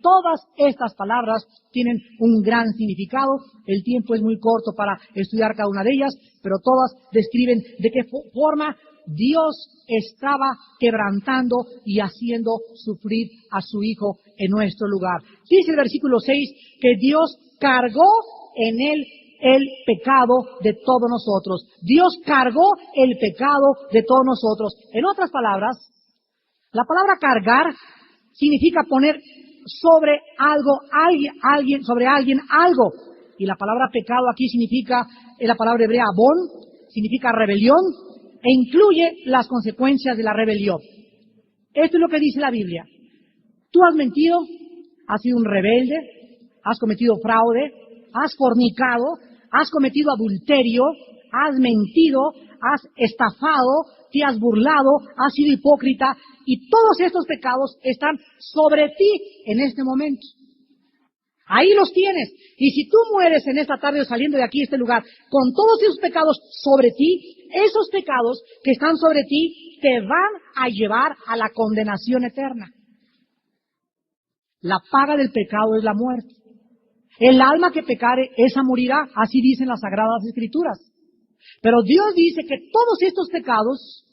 Todas estas palabras tienen un gran significado. El tiempo es muy corto para estudiar cada una de ellas, pero todas describen de qué forma Dios estaba quebrantando y haciendo sufrir a su Hijo en nuestro lugar. Dice el versículo 6 que Dios cargó en Él el pecado de todos nosotros. Dios cargó el pecado de todos nosotros. En otras palabras, la palabra cargar significa poner sobre algo, sobre alguien algo. Y la palabra pecado aquí significa, la palabra hebrea abón, significa rebelión, e incluye las consecuencias de la rebelión. Esto es lo que dice la Biblia. Tú has mentido, has sido un rebelde, has cometido fraude, has fornicado, has cometido adulterio, has mentido, has estafado, te has burlado, has sido hipócrita, y todos estos pecados están sobre ti en este momento. Ahí los tienes. Y si tú mueres en esta tarde o saliendo de aquí, este lugar, con todos esos pecados sobre ti, esos pecados que están sobre ti te van a llevar a la condenación eterna. La paga del pecado es la muerte. El alma que pecare, esa morirá, así dicen las Sagradas Escrituras. Pero Dios dice que todos estos pecados,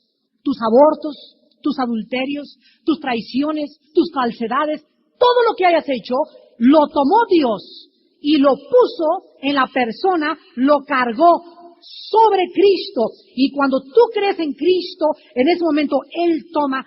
tus abortos, tus adulterios, tus traiciones, tus falsedades, todo lo que hayas hecho, lo tomó Dios y lo puso en la persona, lo cargó sobre Cristo. Y cuando tú crees en Cristo, en ese momento Él toma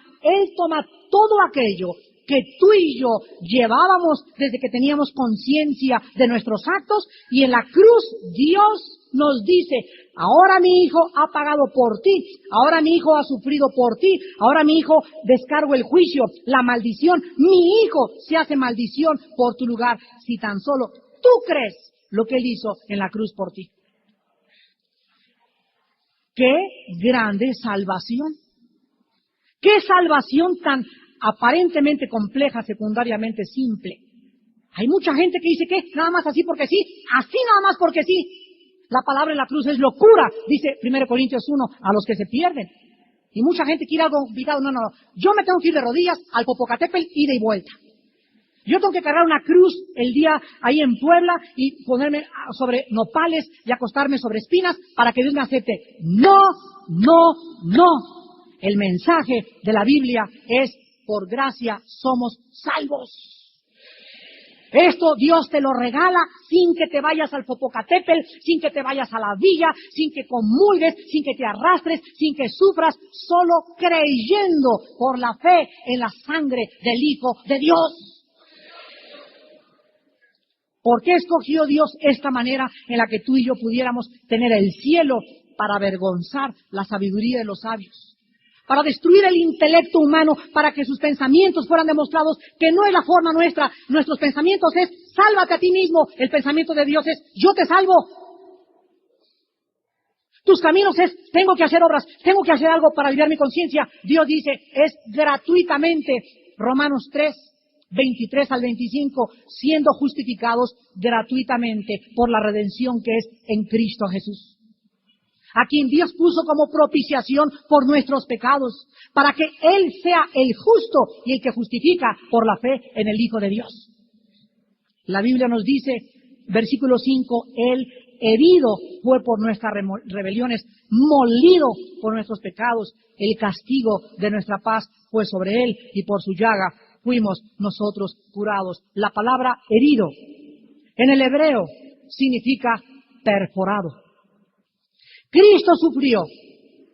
todo aquello que tú y yo llevábamos desde que teníamos conciencia de nuestros actos, y en la cruz Dios nos dice: ahora mi hijo ha pagado por ti, ahora mi hijo ha sufrido por ti, ahora mi hijo descargo el juicio, la maldición, mi hijo se hace maldición por tu lugar, si tan solo tú crees lo que Él hizo en la cruz por ti. ¡Qué grande salvación! ¡Qué salvación tan aparentemente compleja, secundariamente simple! Hay mucha gente que dice que nada más así porque sí, así nada más porque sí. La palabra en la cruz es locura, dice 1 Corintios 1, a los que se pierden. Y mucha gente quiere algo complicado. No. Yo me tengo que ir de rodillas al Popocatépetl, ida y vuelta. Yo tengo que cargar una cruz el día ahí en Puebla y ponerme sobre nopales y acostarme sobre espinas para que Dios me acepte. No. El mensaje de la Biblia es: por gracia somos salvos. Esto Dios te lo regala sin que te vayas al Popocatépetl, sin que te vayas a la villa, sin que comulgues, sin que te arrastres, sin que sufras, solo creyendo por la fe en la sangre del Hijo de Dios. ¿Por qué escogió Dios esta manera en la que tú y yo pudiéramos tener el cielo? Para avergonzar la sabiduría de los sabios, para destruir el intelecto humano, para que sus pensamientos fueran demostrados que no es la forma nuestra. Nuestros pensamientos es: sálvate a ti mismo. El pensamiento de Dios es: yo te salvo. Tus caminos es, tengo que hacer obras, tengo que hacer algo para aliviar mi conciencia. Dios dice, es gratuitamente. Romanos 3, 23 al 25, siendo justificados gratuitamente por la redención que es en Cristo Jesús, a quien Dios puso como propiciación por nuestros pecados, para que Él sea el justo y el que justifica por la fe en el Hijo de Dios. La Biblia nos dice, versículo 5, Él herido fue por nuestras rebeliones, molido por nuestros pecados, el castigo de nuestra paz fue sobre Él y por su llaga fuimos nosotros curados. La palabra herido en el hebreo significa perforado. Cristo sufrió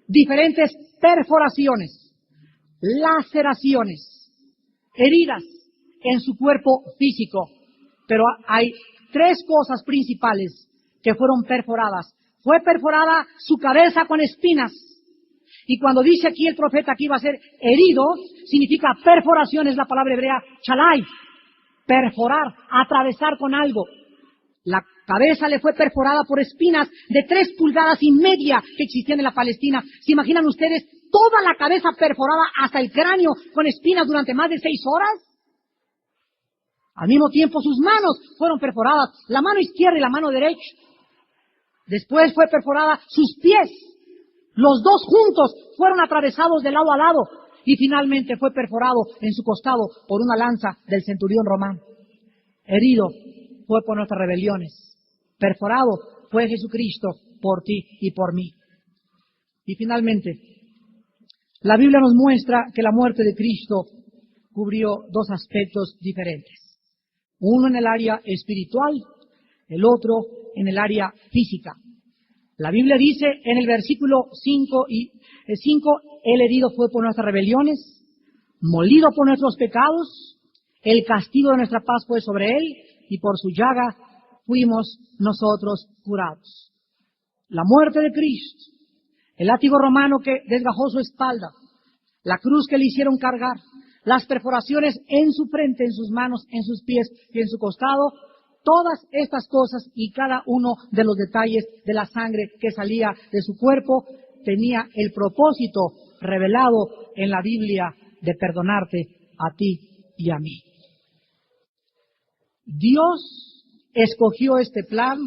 diferentes perforaciones, laceraciones, heridas en su cuerpo físico, pero hay tres cosas principales que fueron perforadas. Fue perforada su cabeza con espinas. Y cuando dice aquí el profeta que iba a ser herido, significa perforación, es la palabra hebrea chalai, perforar, atravesar con algo. La cabeza le fue perforada por espinas de 3,5 pulgadas que existían en la Palestina. ¿Se imaginan ustedes toda la cabeza perforada hasta el cráneo con espinas durante más de 6 horas? Al mismo tiempo sus manos fueron perforadas, la mano izquierda y la mano derecha. Después fue perforada sus pies. Los dos juntos fueron atravesados de lado a lado. Y finalmente fue perforado en su costado por una lanza del centurión romano. Herido fue por nuestras rebeliones. Perforado fue Jesucristo por ti y por mí. Y finalmente, la Biblia nos muestra que la muerte de Cristo cubrió dos aspectos diferentes. Uno en el área espiritual, el otro en el área física. La Biblia dice en el versículo 5, Él herido fue por nuestras rebeliones, molido por nuestros pecados, el castigo de nuestra paz fue sobre Él, y por su llaga fuimos nosotros curados. La muerte de Cristo, el látigo romano que desgajó su espalda, la cruz que le hicieron cargar, las perforaciones en su frente, en sus manos, en sus pies y en su costado, todas estas cosas y cada uno de los detalles de la sangre que salía de su cuerpo tenía el propósito revelado en la Biblia de perdonarte a ti y a mí. Dios escogió este plan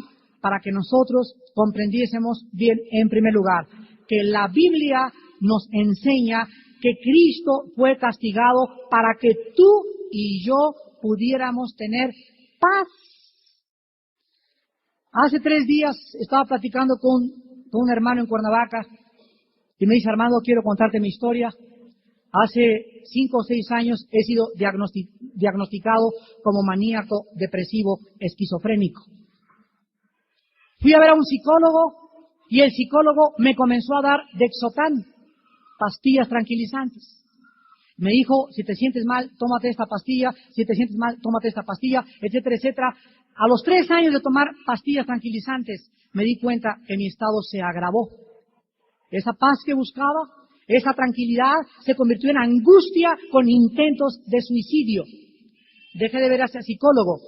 para que nosotros comprendiésemos bien, en primer lugar, que la Biblia nos enseña que Cristo fue castigado para que tú y yo pudiéramos tener paz. Hace 3 días estaba platicando con un hermano en Cuernavaca y me dice, Armando, quiero contarte mi historia. Hace 5 o 6 años he sido diagnosticado como maníaco depresivo esquizofrénico. Fui a ver a un psicólogo y el psicólogo me comenzó a dar Dexotan, pastillas tranquilizantes. Me dijo, si te sientes mal, tómate esta pastilla, si te sientes mal, tómate esta pastilla, etcétera, etcétera. A los 3 años de tomar pastillas tranquilizantes, me di cuenta que mi estado se agravó. Esa paz que buscaba, esa tranquilidad, se convirtió en angustia con intentos de suicidio. Dejé de ver a ese psicólogo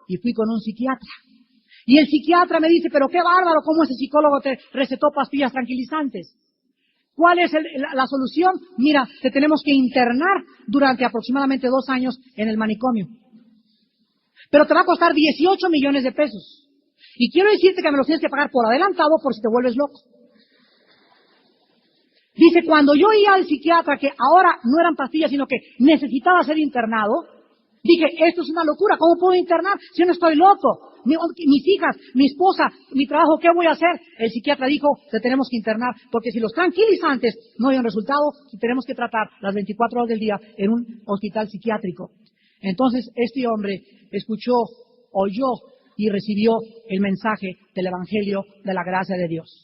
y fui con un psiquiatra. Y el psiquiatra me dice, pero qué bárbaro, ¿cómo ese psicólogo te recetó pastillas tranquilizantes? ¿Cuál es la solución? Mira, te tenemos que internar durante aproximadamente 2 años en el manicomio. Pero te va a costar 18 millones de pesos. Y quiero decirte que me los tienes que pagar por adelantado por si te vuelves loco. Dice, cuando yo iba al psiquiatra, que ahora no eran pastillas, sino que necesitaba ser internado, dije, esto es una locura, ¿cómo puedo internar si yo no estoy loco? Mis hijas, mi esposa, mi trabajo, ¿qué voy a hacer? El psiquiatra dijo, te tenemos que internar, porque si los tranquilizantes no hay un resultado, tenemos que tratar las 24 horas del día en un hospital psiquiátrico. Entonces, este hombre escuchó, oyó y recibió el mensaje del Evangelio de la gracia de Dios.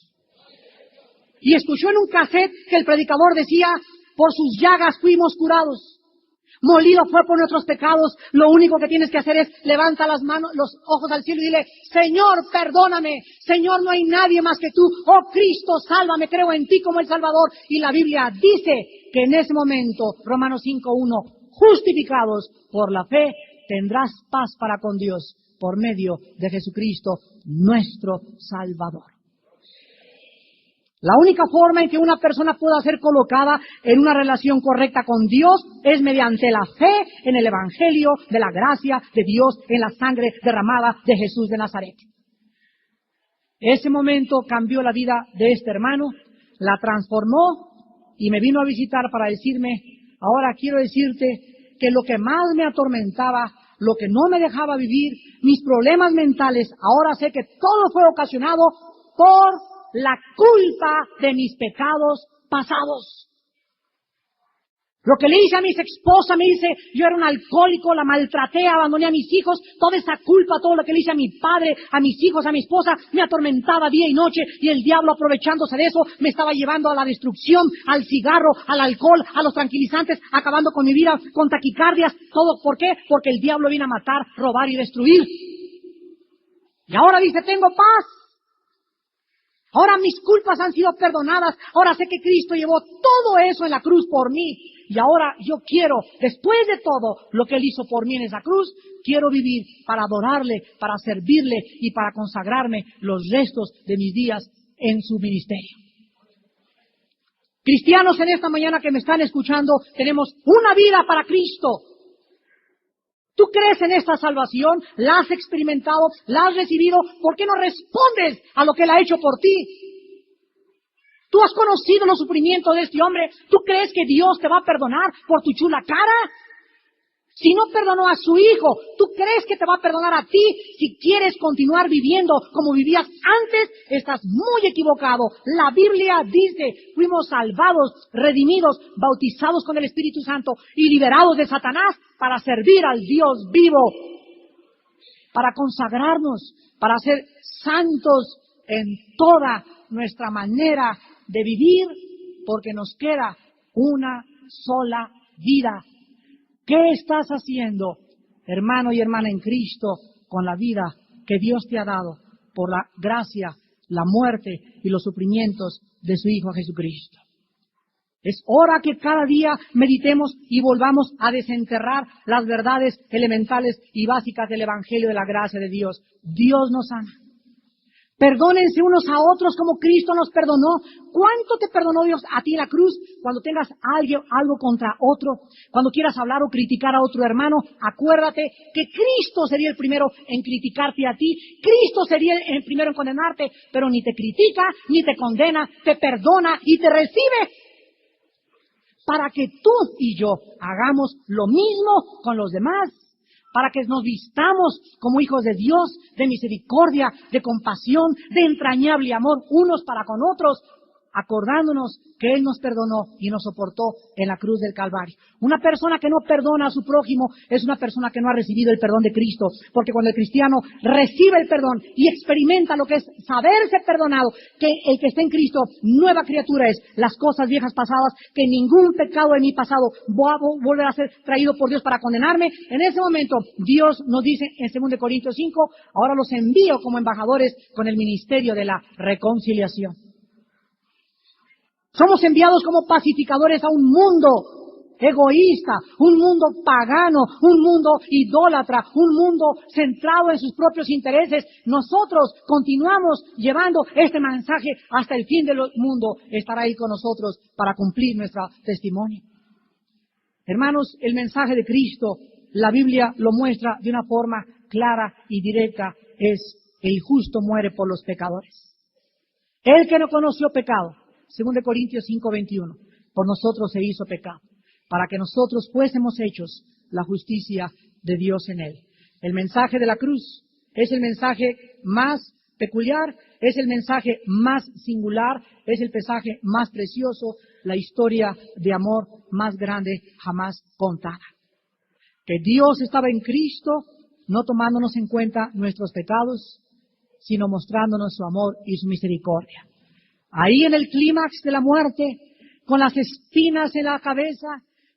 Y escuchó en un cassette que el predicador decía, por sus llagas fuimos curados. Molido fue por nuestros pecados. Lo único que tienes que hacer es levanta las manos, los ojos al cielo y dile, Señor, perdóname. Señor, no hay nadie más que tú. Oh Cristo, sálvame, creo en ti como el Salvador. Y la Biblia dice que en ese momento, Romanos 5:1, justificados por la fe, tendrás paz para con Dios por medio de Jesucristo, nuestro Salvador. La única forma en que una persona pueda ser colocada en una relación correcta con Dios es mediante la fe en el Evangelio de la gracia de Dios en la sangre derramada de Jesús de Nazaret. Ese momento cambió la vida de este hermano, la transformó y me vino a visitar para decirme, ahora quiero decirte que lo que más me atormentaba, lo que no me dejaba vivir, mis problemas mentales, ahora sé que todo fue ocasionado por la culpa de mis pecados pasados. Lo que le hice a mi exesposa, me dice, yo era un alcohólico, la maltraté, abandoné a mis hijos, toda esa culpa, todo lo que le hice a mi padre, a mis hijos, a mi esposa, me atormentaba día y noche, y el diablo, aprovechándose de eso, me estaba llevando a la destrucción, al cigarro, al alcohol, a los tranquilizantes, acabando con mi vida, con taquicardias, todo. ¿Por qué? Porque el diablo vino a matar, robar y destruir. Y ahora dice, tengo paz. Ahora mis culpas han sido perdonadas. Ahora sé que Cristo llevó todo eso en la cruz por mí. Y ahora yo quiero, después de todo lo que Él hizo por mí en esa cruz, quiero vivir para adorarle, para servirle y para consagrarme los restos de mis días en su ministerio. Cristianos en esta mañana que me están escuchando, tenemos una vida para Cristo. ¿Tú crees en esta salvación? ¿La has experimentado? ¿La has recibido? ¿Por qué no respondes a lo que Él ha hecho por ti? ¿Tú has conocido los sufrimientos de este hombre? ¿Tú crees que Dios te va a perdonar por tu chula cara? Si no perdonó a su hijo, ¿tú crees que te va a perdonar a ti? Si quieres continuar viviendo como vivías antes, estás muy equivocado. La Biblia dice, fuimos salvados, redimidos, bautizados con el Espíritu Santo y liberados de Satanás para servir al Dios vivo, para consagrarnos, para ser santos en toda nuestra manera de vivir, porque nos queda una sola vida. ¿Qué estás haciendo, hermano y hermana en Cristo, con la vida que Dios te ha dado por la gracia, la muerte y los sufrimientos de su Hijo Jesucristo? Es hora que cada día meditemos y volvamos a desenterrar las verdades elementales y básicas del Evangelio de la gracia de Dios. Dios nos ama. Perdónense unos a otros como Cristo nos perdonó. ¿Cuánto te perdonó Dios a ti en la cruz? Cuando tengas algo contra otro, cuando quieras hablar o criticar a otro hermano, acuérdate que Cristo sería el primero en criticarte a ti. Cristo sería el primero en condenarte, pero ni te critica, ni te condena, te perdona y te recibe. Para que tú y yo hagamos lo mismo con los demás. Para que nos vistamos como hijos de Dios, de misericordia, de compasión, de entrañable amor unos para con otros, acordándonos que Él nos perdonó y nos soportó en la cruz del Calvario. Una persona que no perdona a su prójimo es una persona que no ha recibido el perdón de Cristo, porque cuando el cristiano recibe el perdón y experimenta lo que es saberse perdonado, que el que está en Cristo, nueva criatura es, las cosas viejas pasadas, que ningún pecado de mi pasado va a volver a ser traído por Dios para condenarme, en ese momento Dios nos dice en 2 Corintios 5, ahora los envío como embajadores con el ministerio de la reconciliación. Somos enviados como pacificadores a un mundo egoísta, un mundo pagano, un mundo idólatra, un mundo centrado en sus propios intereses. Nosotros continuamos llevando este mensaje hasta el fin del mundo. Estará ahí con nosotros para cumplir nuestro testimonio. Hermanos, el mensaje de Cristo, la Biblia lo muestra de una forma clara y directa, es el justo muere por los pecadores. El que no conoció pecado, 2 Corintios 5:21, por nosotros se hizo pecado, para que nosotros fuésemos hechos la justicia de Dios en Él. El mensaje de la cruz es el mensaje más peculiar, es el mensaje más singular, es el mensaje más precioso, la historia de amor más grande jamás contada. Que Dios estaba en Cristo, no tomándonos en cuenta nuestros pecados, sino mostrándonos su amor y su misericordia. Ahí en el clímax de la muerte, con las espinas en la cabeza,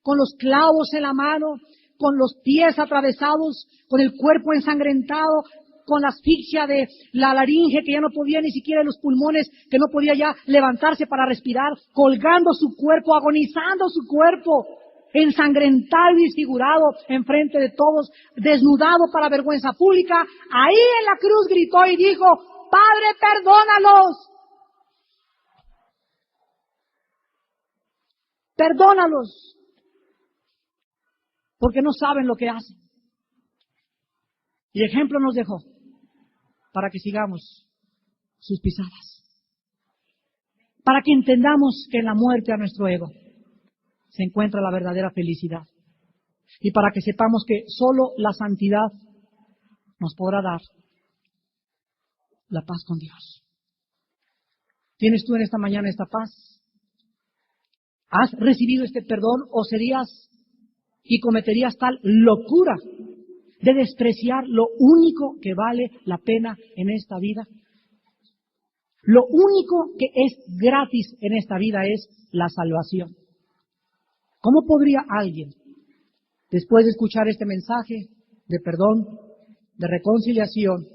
con los clavos en la mano, con los pies atravesados, con el cuerpo ensangrentado, con la asfixia de la laringe que ya no podía ni siquiera los pulmones, que no podía ya levantarse para respirar, colgando su cuerpo, agonizando su cuerpo, ensangrentado y desfigurado enfrente de todos, desnudado para vergüenza pública. Ahí en la cruz gritó y dijo, Padre, perdónalos. Perdónalos, porque no saben lo que hacen. Y ejemplo nos dejó para que sigamos sus pisadas. Para que entendamos que en la muerte a nuestro ego se encuentra la verdadera felicidad. Y para que sepamos que solo la santidad nos podrá dar la paz con Dios. ¿Tienes tú en esta mañana esta paz? ¿Has recibido este perdón o serías y cometerías tal locura de despreciar lo único que vale la pena en esta vida? Lo único que es gratis en esta vida es la salvación. ¿Cómo podría alguien, después de escuchar este mensaje de perdón, de reconciliación,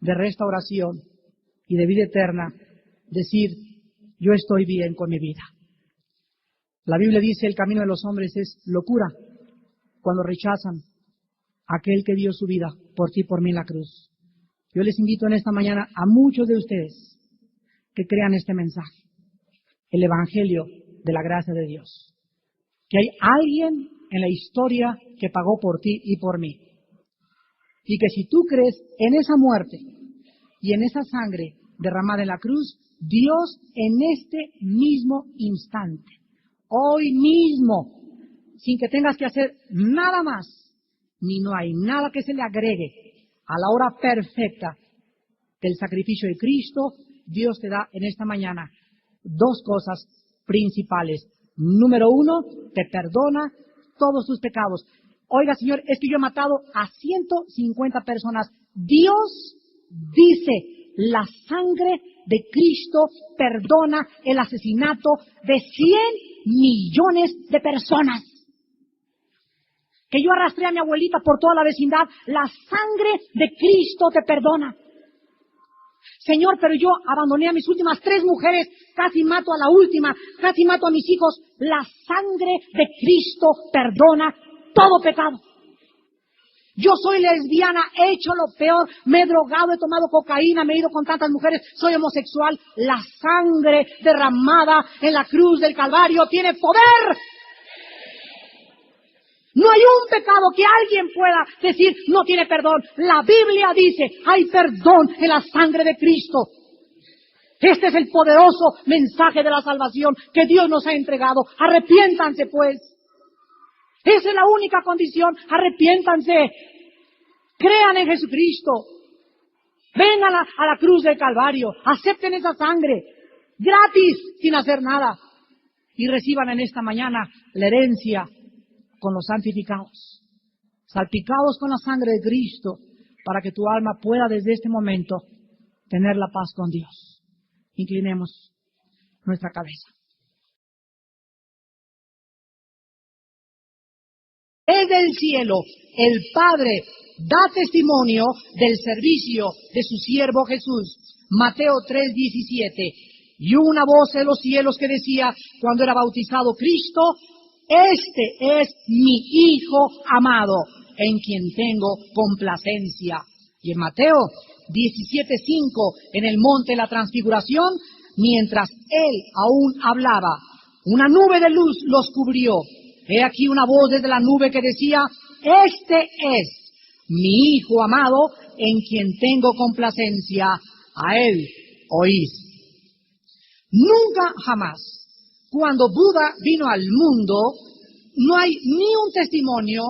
de restauración y de vida eterna, decir, yo estoy bien con mi vida? La Biblia dice, el camino de los hombres es locura cuando rechazan a aquel que dio su vida por ti y por mí en la cruz. Yo les invito en esta mañana a muchos de ustedes que crean este mensaje, el Evangelio de la gracia de Dios. Que hay alguien en la historia que pagó por ti y por mí. Y que si tú crees en esa muerte y en esa sangre derramada en la cruz, Dios en este mismo instante, hoy mismo, sin que tengas que hacer nada más, ni no hay nada que se le agregue a la hora perfecta del sacrificio de Cristo, Dios te da en esta mañana dos cosas principales. Número uno, te perdona todos tus pecados. Oiga, Señor, es que yo he matado a 150 personas. Dios dice, la sangre de Cristo perdona el asesinato de 100 millones de personas. Que yo arrastré a mi abuelita por toda la vecindad, la sangre de Cristo te perdona. Señor, pero yo abandoné a mis últimas 3 mujeres, casi mato a la última, casi mato a mis hijos. La sangre de Cristo perdona todo pecado. Yo soy lesbiana, he hecho lo peor, me he drogado, he tomado cocaína, me he ido con tantas mujeres, soy homosexual. La sangre derramada en la cruz del Calvario tiene poder. No hay un pecado que alguien pueda decir no tiene perdón. La Biblia dice, hay perdón en la sangre de Cristo. Este es el poderoso mensaje de la salvación que Dios nos ha entregado. Arrepiéntanse pues. Esa es la única condición. Arrepiéntanse. Crean en Jesucristo. Vengan a la cruz del Calvario. Acepten esa sangre. Gratis, sin hacer nada. Y reciban en esta mañana la herencia con los santificados, salpicados con la sangre de Cristo, para que tu alma pueda desde este momento tener la paz con Dios. Inclinemos nuestra cabeza. Desde el cielo, el Padre da testimonio del servicio de su siervo Jesús. Mateo 3:17. Y hubo una voz de los cielos que decía, cuando era bautizado Cristo, este es mi Hijo amado, en quien tengo complacencia. Y en Mateo 17:5, en el monte de la transfiguración, mientras él aún hablaba, una nube de luz los cubrió. He aquí una voz desde la nube que decía, este es mi Hijo amado, en quien tengo complacencia, a él oíd. Nunca jamás, cuando Buda vino al mundo, no hay ni un testimonio,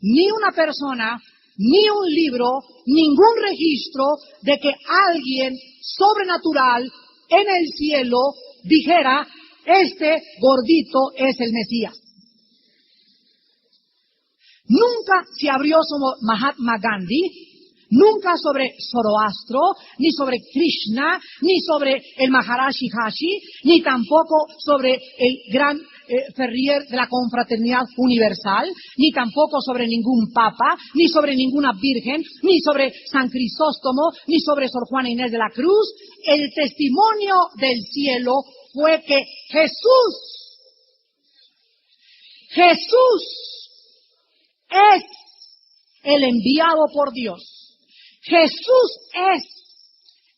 ni una persona, ni un libro, ningún registro de que alguien sobrenatural en el cielo dijera, este gordito es el Mesías. Nunca se abrió sobre Mahatma Gandhi, nunca sobre Zoroastro, ni sobre Krishna, ni sobre el Maharaji Hashi, ni tampoco sobre el gran Ferrier de la Confraternidad Universal, ni tampoco sobre ningún papa, ni sobre ninguna virgen, ni sobre San Crisóstomo, ni sobre Sor Juana Inés de la Cruz. El testimonio del cielo fue que Jesús es el enviado por Dios. Jesús es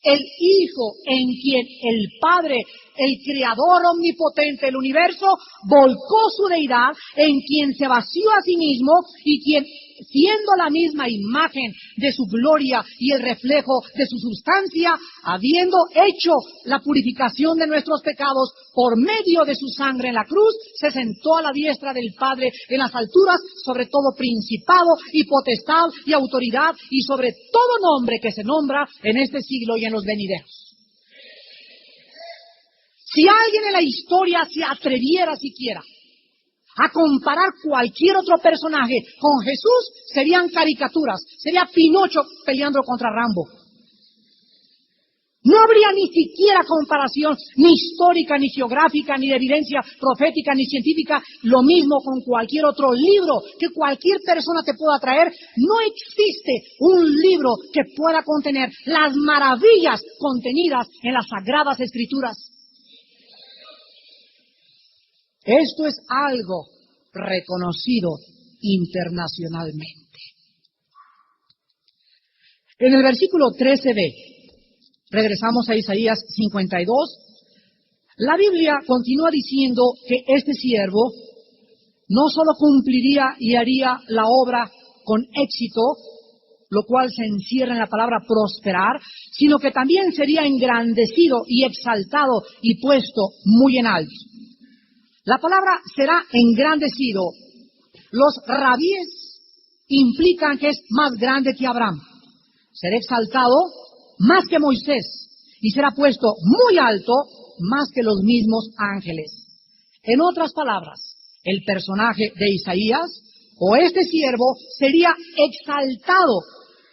El Hijo en quien el Padre, el Creador omnipotente del universo, volcó su deidad, en quien se vació a sí mismo y quien, siendo la misma imagen de su gloria y el reflejo de su sustancia, habiendo hecho la purificación de nuestros pecados por medio de su sangre en la cruz, se sentó a la diestra del Padre en las alturas, sobre todo principado y potestad y autoridad y sobre todo nombre que se nombra en este siglo y en los venideros. Si alguien en la historia se atreviera siquiera a comparar cualquier otro personaje con Jesús, serían caricaturas, sería Pinocho peleando contra Rambo. No habría ni siquiera comparación, ni histórica, ni geográfica, ni de evidencia profética, ni científica. Lo mismo con cualquier otro libro que cualquier persona te pueda traer. No existe un libro que pueda contener las maravillas contenidas en las Sagradas Escrituras. Esto es algo reconocido internacionalmente. En el versículo 13b, regresamos a Isaías 52, la Biblia continúa diciendo que este siervo no solo cumpliría y haría la obra con éxito, lo cual se encierra en la palabra prosperar, sino que también sería engrandecido y exaltado y puesto muy en alto. La palabra será engrandecido. Los rabíes implican que es más grande que Abraham. Será exaltado más que Moisés y será puesto muy alto más que los mismos ángeles. En otras palabras, el personaje de Isaías o este siervo sería exaltado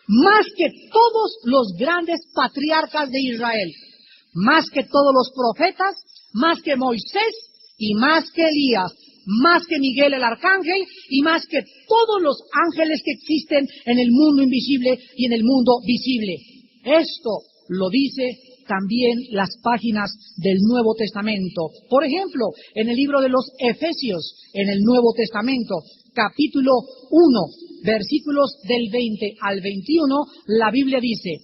más que todos los grandes patriarcas de Israel, más que todos los profetas, más que Moisés y más que Elías, más que Miguel el arcángel y más que todos los ángeles que existen en el mundo invisible y en el mundo visible. Esto lo dice también las páginas del Nuevo Testamento. Por ejemplo, en el libro de los Efesios, en el Nuevo Testamento, capítulo 1, versículos del 20 al 21, la Biblia dice,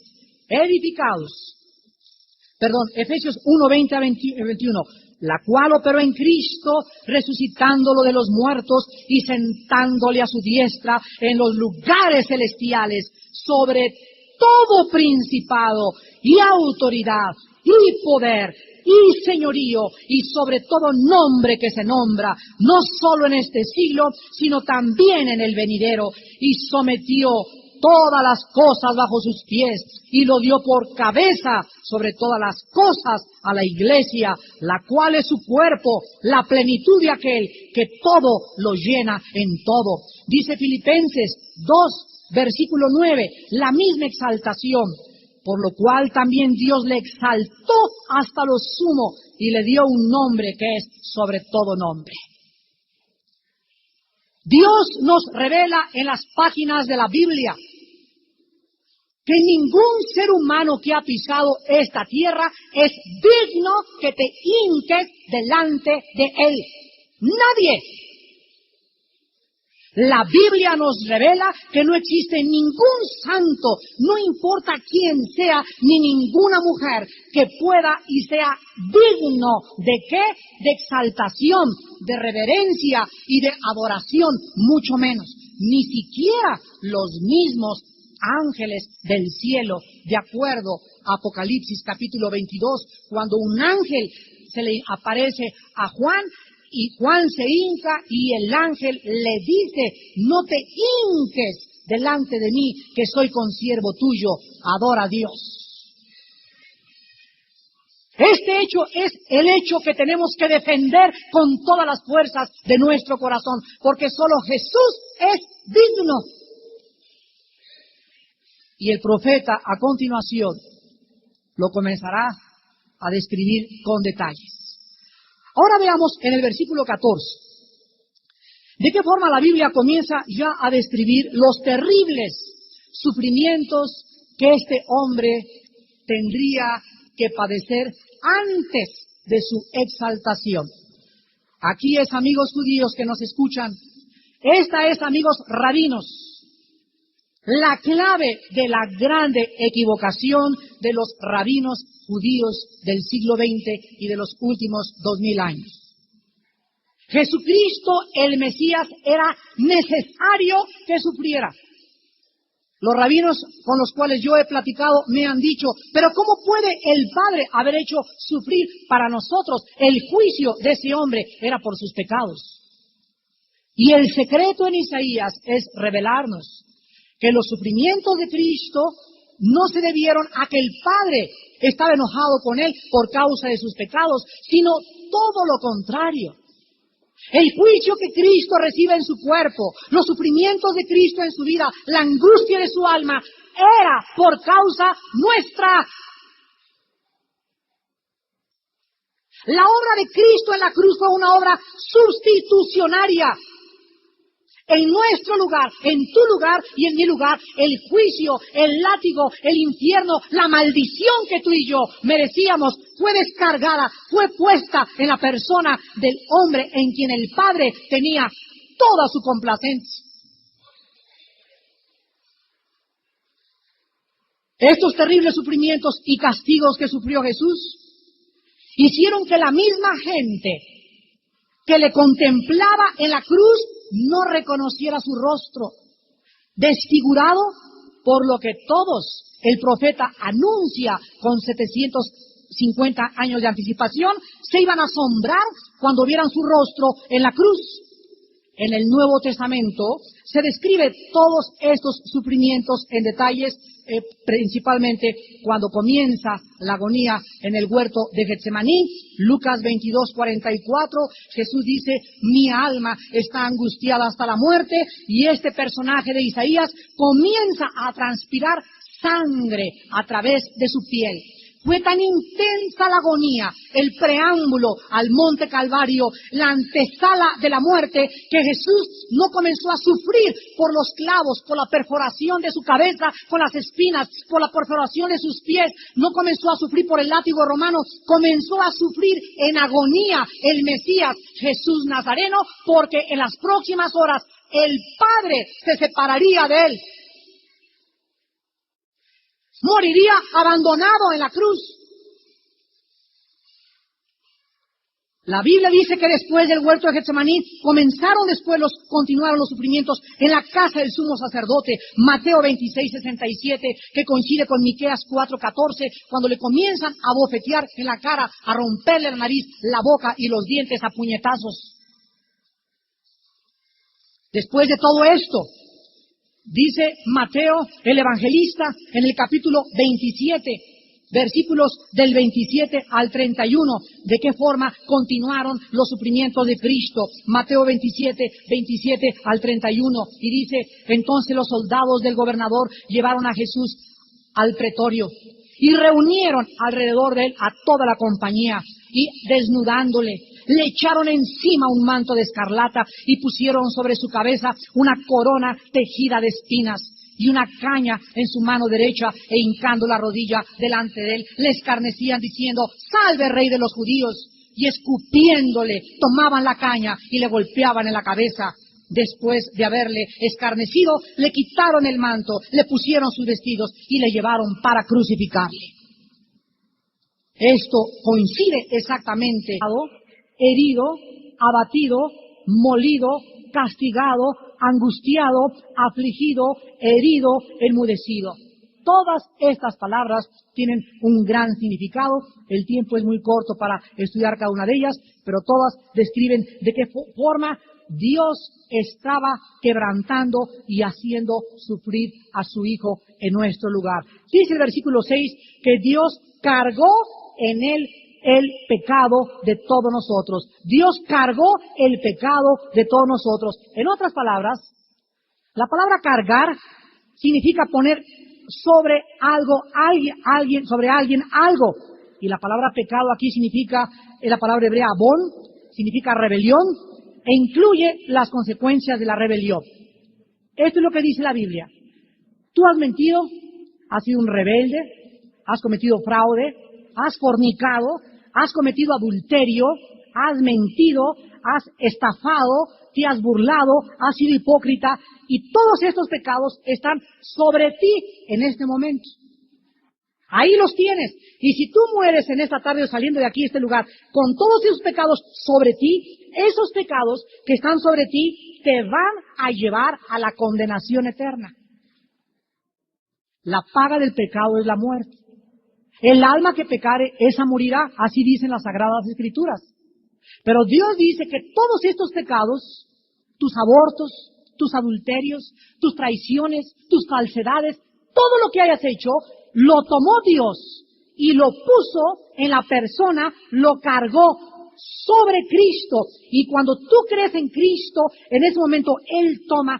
Efesios 1, 20 a 21, la cual operó en Cristo, resucitándolo de los muertos y sentándole a su diestra en los lugares celestiales, sobre todo principado y autoridad y poder y señorío y sobre todo nombre que se nombra, no solo en este siglo, sino también en el venidero, y sometió todas las cosas bajo sus pies y lo dio por cabeza sobre todas las cosas a la iglesia, la cual es su cuerpo, la plenitud de aquel que todo lo llena en todo. Dice Filipenses 2, versículo 9, la misma exaltación, por lo cual también Dios le exaltó hasta lo sumo y le dio un nombre que es sobre todo nombre. Dios nos revela en las páginas de la Biblia que ningún ser humano que ha pisado esta tierra es digno que te hinques delante de Él. Nadie. La Biblia nos revela que no existe ningún santo, no importa quién sea, ni ninguna mujer que pueda y sea digno ¿de qué? De exaltación, de reverencia y de adoración, mucho menos. Ni siquiera los mismos ángeles del cielo, de acuerdo a Apocalipsis capítulo 22, cuando un ángel se le aparece a Juan, y Juan se hinca y el ángel le dice, no te hinques delante de mí, que soy consiervo tuyo, adora a Dios. Este hecho es el hecho que tenemos que defender con todas las fuerzas de nuestro corazón, porque solo Jesús es digno. Y el profeta a continuación lo comenzará a describir con detalles. Ahora veamos en el versículo 14, de qué forma la Biblia comienza ya a describir los terribles sufrimientos que este hombre tendría que padecer antes de su exaltación. Aquí es, amigos judíos que nos escuchan, esta es, amigos rabinos, la clave de la grande equivocación de los rabinos judíos del siglo XX y de los últimos 2000 años. Jesucristo, el Mesías, era necesario que sufriera. Los rabinos con los cuales yo he platicado me han dicho, pero ¿cómo puede el Padre haber hecho sufrir para nosotros? El juicio de ese hombre era por sus pecados. Y el secreto en Isaías es revelarnos que los sufrimientos de Cristo no se debieron a que el Padre estaba enojado con él por causa de sus pecados, sino todo lo contrario. El juicio que Cristo recibe en su cuerpo, los sufrimientos de Cristo en su vida, la angustia de su alma, era por causa nuestra. La obra de Cristo en la cruz fue una obra sustitucionaria. En nuestro lugar, en tu lugar y en mi lugar, el juicio, el látigo, el infierno, la maldición que tú y yo merecíamos fue descargada, fue puesta en la persona del hombre en quien el Padre tenía toda su complacencia. Estos terribles sufrimientos y castigos que sufrió Jesús hicieron que la misma gente que le contemplaba en la cruz no reconociera su rostro, desfigurado por lo que todos el profeta anuncia con 750 años de anticipación, se iban a asombrar cuando vieran su rostro en la cruz. En el Nuevo Testamento se describe todos estos sufrimientos en detalles, principalmente cuando comienza la agonía en el huerto de Getsemaní. Lucas 22:44, Jesús dice, mi alma está angustiada hasta la muerte, y este personaje de Isaías comienza a transpirar sangre a través de su piel. Fue tan intensa la agonía, el preámbulo al monte Calvario, la antesala de la muerte, que Jesús no comenzó a sufrir por los clavos, por la perforación de su cabeza, con las espinas, por la perforación de sus pies, no comenzó a sufrir por el látigo romano, comenzó a sufrir en agonía el Mesías, Jesús Nazareno, porque en las próximas horas el Padre se separaría de él. Moriría abandonado en la cruz. La Biblia dice que después del huerto de Getsemaní continuaron los sufrimientos en la casa del sumo sacerdote. Mateo 26:67, que coincide con Miqueas 4:14, cuando le comienzan a bofetear en la cara, a romperle la nariz, la boca y los dientes a puñetazos. Después de todo esto, dice Mateo, el evangelista, en el capítulo 27, versículos del 27 al 31, de qué forma continuaron los sufrimientos de Cristo. Mateo 27 al 31, y dice, entonces los soldados del gobernador llevaron a Jesús al pretorio y reunieron alrededor de él a toda la compañía, y desnudándole, le echaron encima un manto de escarlata y pusieron sobre su cabeza una corona tejida de espinas y una caña en su mano derecha, e hincando la rodilla delante de él, le escarnecían diciendo, salve Rey de los judíos, y escupiéndole tomaban la caña y le golpeaban en la cabeza. Después de haberle escarnecido, le quitaron el manto, le pusieron sus vestidos y le llevaron para crucificarle. Esto coincide exactamente, herido, abatido, molido, castigado, angustiado, afligido, herido, enmudecido. Todas estas palabras tienen un gran significado. El tiempo es muy corto para estudiar cada una de ellas, pero todas describen de qué forma Dios estaba quebrantando y haciendo sufrir a su Hijo en nuestro lugar. Dice el versículo 6 que Dios cargó en él el pecado de todos nosotros. Dios cargó el pecado de todos nosotros. En otras palabras, la palabra cargar significa poner sobre algo, sobre alguien algo. Y la palabra pecado aquí significa, la palabra hebrea abón, significa rebelión, e incluye las consecuencias de la rebelión. Esto es lo que dice la Biblia. Tú has mentido, has sido un rebelde, has cometido fraude, has fornicado, has cometido adulterio, has mentido, has estafado, te has burlado, has sido hipócrita, y todos estos pecados están sobre ti en este momento. Ahí los tienes. Y si tú mueres en esta tarde o saliendo de aquí, este lugar, con todos esos pecados sobre ti, esos pecados que están sobre ti te van a llevar a la condenación eterna. La paga del pecado es la muerte. El alma que pecare, esa morirá, así dicen las Sagradas Escrituras. Pero Dios dice que todos estos pecados, tus abortos, tus adulterios, tus traiciones, tus falsedades, todo lo que hayas hecho, lo tomó Dios y lo puso en la persona, lo cargó sobre Cristo. Y cuando tú crees en Cristo, en ese momento Él toma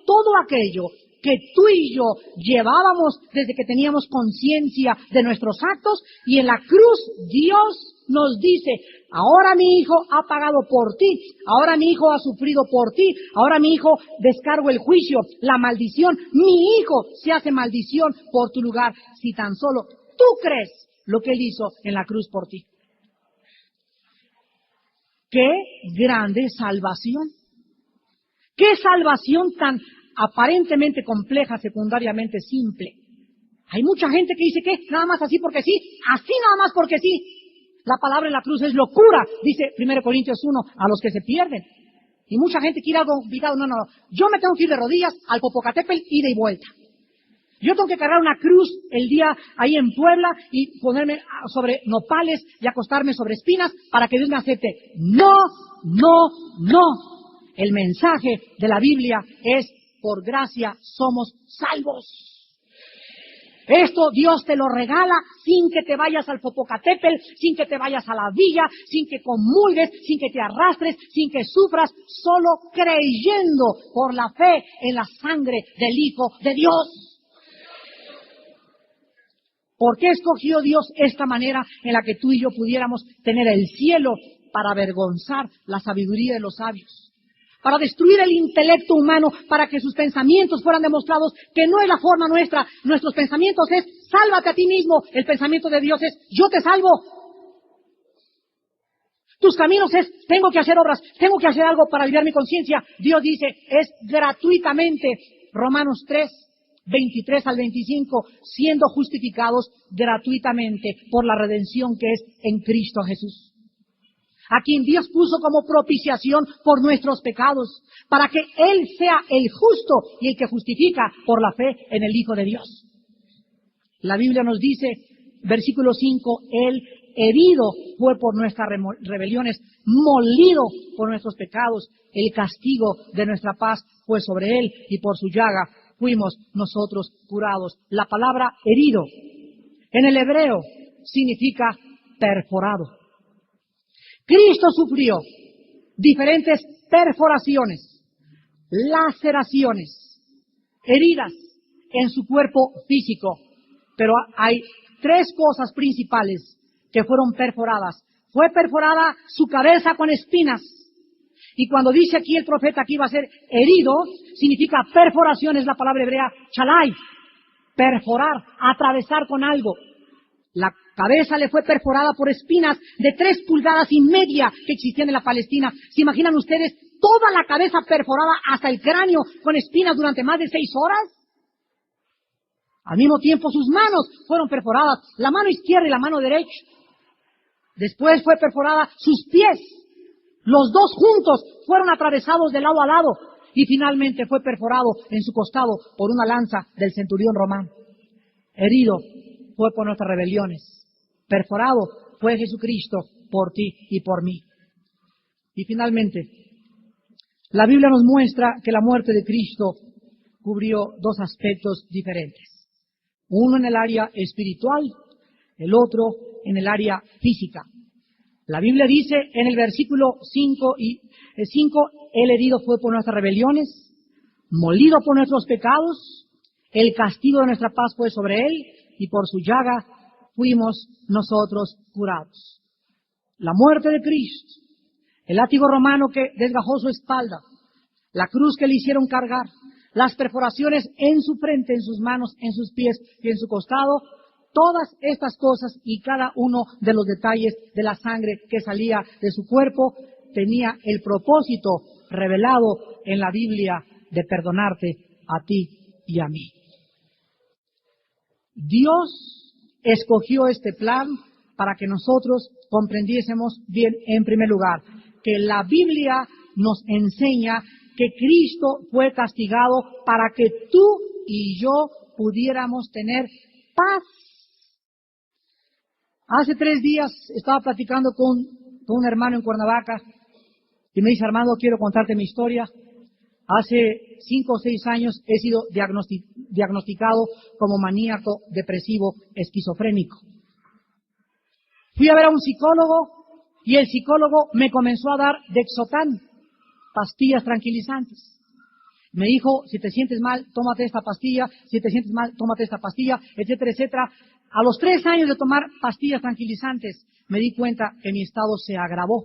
todo aquello que tú y yo llevábamos desde que teníamos conciencia de nuestros actos, y en la cruz Dios nos dice: ahora mi hijo ha pagado por ti, ahora mi hijo ha sufrido por ti, ahora mi hijo descargo el juicio, la maldición, mi hijo se hace maldición por tu lugar, si tan solo tú crees lo que Él hizo en la cruz por ti. ¡Qué grande salvación! ¡Qué salvación tan aparentemente compleja, secundariamente simple! Hay mucha gente que dice que nada más así porque sí, así nada más porque sí. La palabra en la cruz es locura, dice 1 Corintios 1, a los que se pierden. Y mucha gente quiere algo complicado. No. Yo me tengo que ir de rodillas al Popocatépetl, ida y vuelta. Yo tengo que cargar una cruz el día ahí en Puebla y ponerme sobre nopales y acostarme sobre espinas para que Dios me acepte. No. El mensaje de la Biblia es: por gracia somos salvos. Esto Dios te lo regala sin que te vayas al Popocatépetl, sin que te vayas a la villa, sin que comulgues, sin que te arrastres, sin que sufras, solo creyendo por la fe en la sangre del Hijo de Dios. ¿Por qué escogió Dios esta manera en la que tú y yo pudiéramos tener el cielo? Para avergonzar la sabiduría de los sabios, para destruir el intelecto humano, para que sus pensamientos fueran demostrados que no es la forma nuestra. Nuestros pensamientos es: sálvate a ti mismo. El pensamiento de Dios es: yo te salvo. Tus caminos es: tengo que hacer obras, tengo que hacer algo para aliviar mi conciencia. Dios dice: es gratuitamente. Romanos 3, 23 al 25, siendo justificados gratuitamente por la redención que es en Cristo Jesús, a quien Dios puso como propiciación por nuestros pecados, para que Él sea el justo y el que justifica por la fe en el Hijo de Dios. La Biblia nos dice, versículo 5, Él herido fue por nuestras rebeliones, molido por nuestros pecados, el castigo de nuestra paz fue sobre Él, y por su llaga fuimos nosotros curados. La palabra herido en el hebreo significa perforado. Cristo sufrió diferentes perforaciones, laceraciones, heridas en su cuerpo físico, pero hay tres cosas principales que fueron perforadas. Fue perforada su cabeza con espinas, y cuando dice aquí el profeta que iba a ser herido, significa perforación, es la palabra hebrea chalai, perforar, atravesar con algo. La cabeza le fue perforada por espinas de 3,5 pulgadas que existían en la Palestina. ¿Se imaginan ustedes toda la cabeza perforada hasta el cráneo con espinas durante más de 6 horas? Al mismo tiempo sus manos fueron perforadas, la mano izquierda y la mano derecha. Después fue perforada sus pies. Los dos juntos fueron atravesados de lado a lado. Y finalmente fue perforado en su costado por una lanza del centurión romano. Herido fue por nuestras rebeliones. Perforado fue Jesucristo por ti y por mí. Y finalmente, la Biblia nos muestra que la muerte de Cristo cubrió dos aspectos diferentes. Uno en el área espiritual, el otro en el área física. La Biblia dice en el versículo 5, Él herido fue por nuestras rebeliones, molido por nuestros pecados, el castigo de nuestra paz fue sobre Él, y por su llaga fuimos nosotros curados. La muerte de Cristo, el látigo romano que desgajó su espalda, la cruz que le hicieron cargar, las perforaciones en su frente, en sus manos, en sus pies y en su costado, Todas estas cosas y cada uno de los detalles de la sangre que salía de su cuerpo tenía el propósito revelado en la Biblia de perdonarte a ti y a mí. Dios escogió este plan para que nosotros comprendiésemos bien, en primer lugar, que la Biblia nos enseña que Cristo fue castigado para que tú y yo pudiéramos tener paz. Hace 3 días estaba platicando con un hermano en Cuernavaca y me dice: Armando, quiero contarte mi historia. Hace 5 o 6 años he sido diagnosticado como maníaco depresivo esquizofrénico. Fui a ver a un psicólogo y el psicólogo me comenzó a dar Dexotan, pastillas tranquilizantes. Me dijo: si te sientes mal, tómate esta pastilla, si te sientes mal, tómate esta pastilla, etcétera, etcétera. A los 3 años de tomar pastillas tranquilizantes, me di cuenta que mi estado se agravó.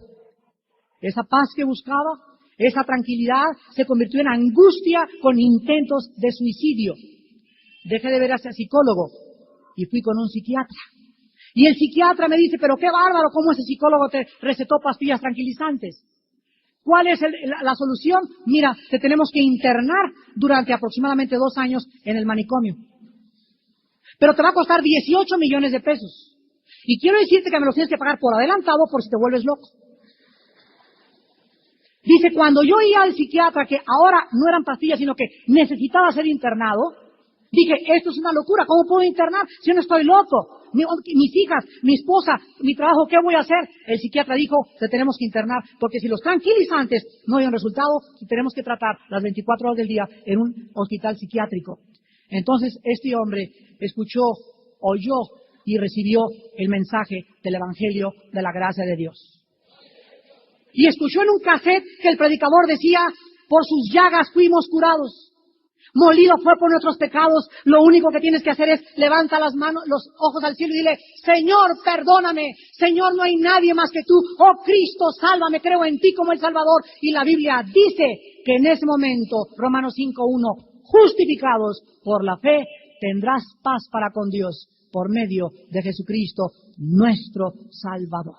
Esa paz que buscaba, esa tranquilidad, se convirtió en angustia con intentos de suicidio. Dejé de ver a ese psicólogo y fui con un psiquiatra. Y el psiquiatra me dice: pero qué bárbaro, cómo ese psicólogo te recetó pastillas tranquilizantes. ¿Cuál es la solución? Mira, te tenemos que internar durante aproximadamente 2 años en el manicomio. Pero te va a costar 18 millones de pesos. Y quiero decirte que me los tienes que pagar por adelantado por si te vuelves loco. Dice, cuando yo oí al psiquiatra que ahora no eran pastillas, sino que necesitaba ser internado, dije, esto es una locura, ¿cómo puedo internar si yo no estoy loco? Mis hijas, mi esposa, mi trabajo, ¿qué voy a hacer? El psiquiatra dijo, te tenemos que internar, porque si los tranquilizantes no hay un resultado, tenemos que tratar las 24 horas del día en un hospital psiquiátrico. Entonces, este hombre escuchó, oyó y recibió el mensaje del Evangelio de la gracia de Dios. Y escuchó en un cassette que el predicador decía, por sus llagas fuimos curados. Molido fue por nuestros pecados. Lo único que tienes que hacer es levanta las manos, los ojos al cielo y dile, Señor, perdóname. Señor, no hay nadie más que tú. Oh Cristo, sálvame, creo en ti como el Salvador. Y la Biblia dice que en ese momento, Romanos 5:1, justificados por la fe, tendrás paz para con Dios por medio de Jesucristo, nuestro Salvador.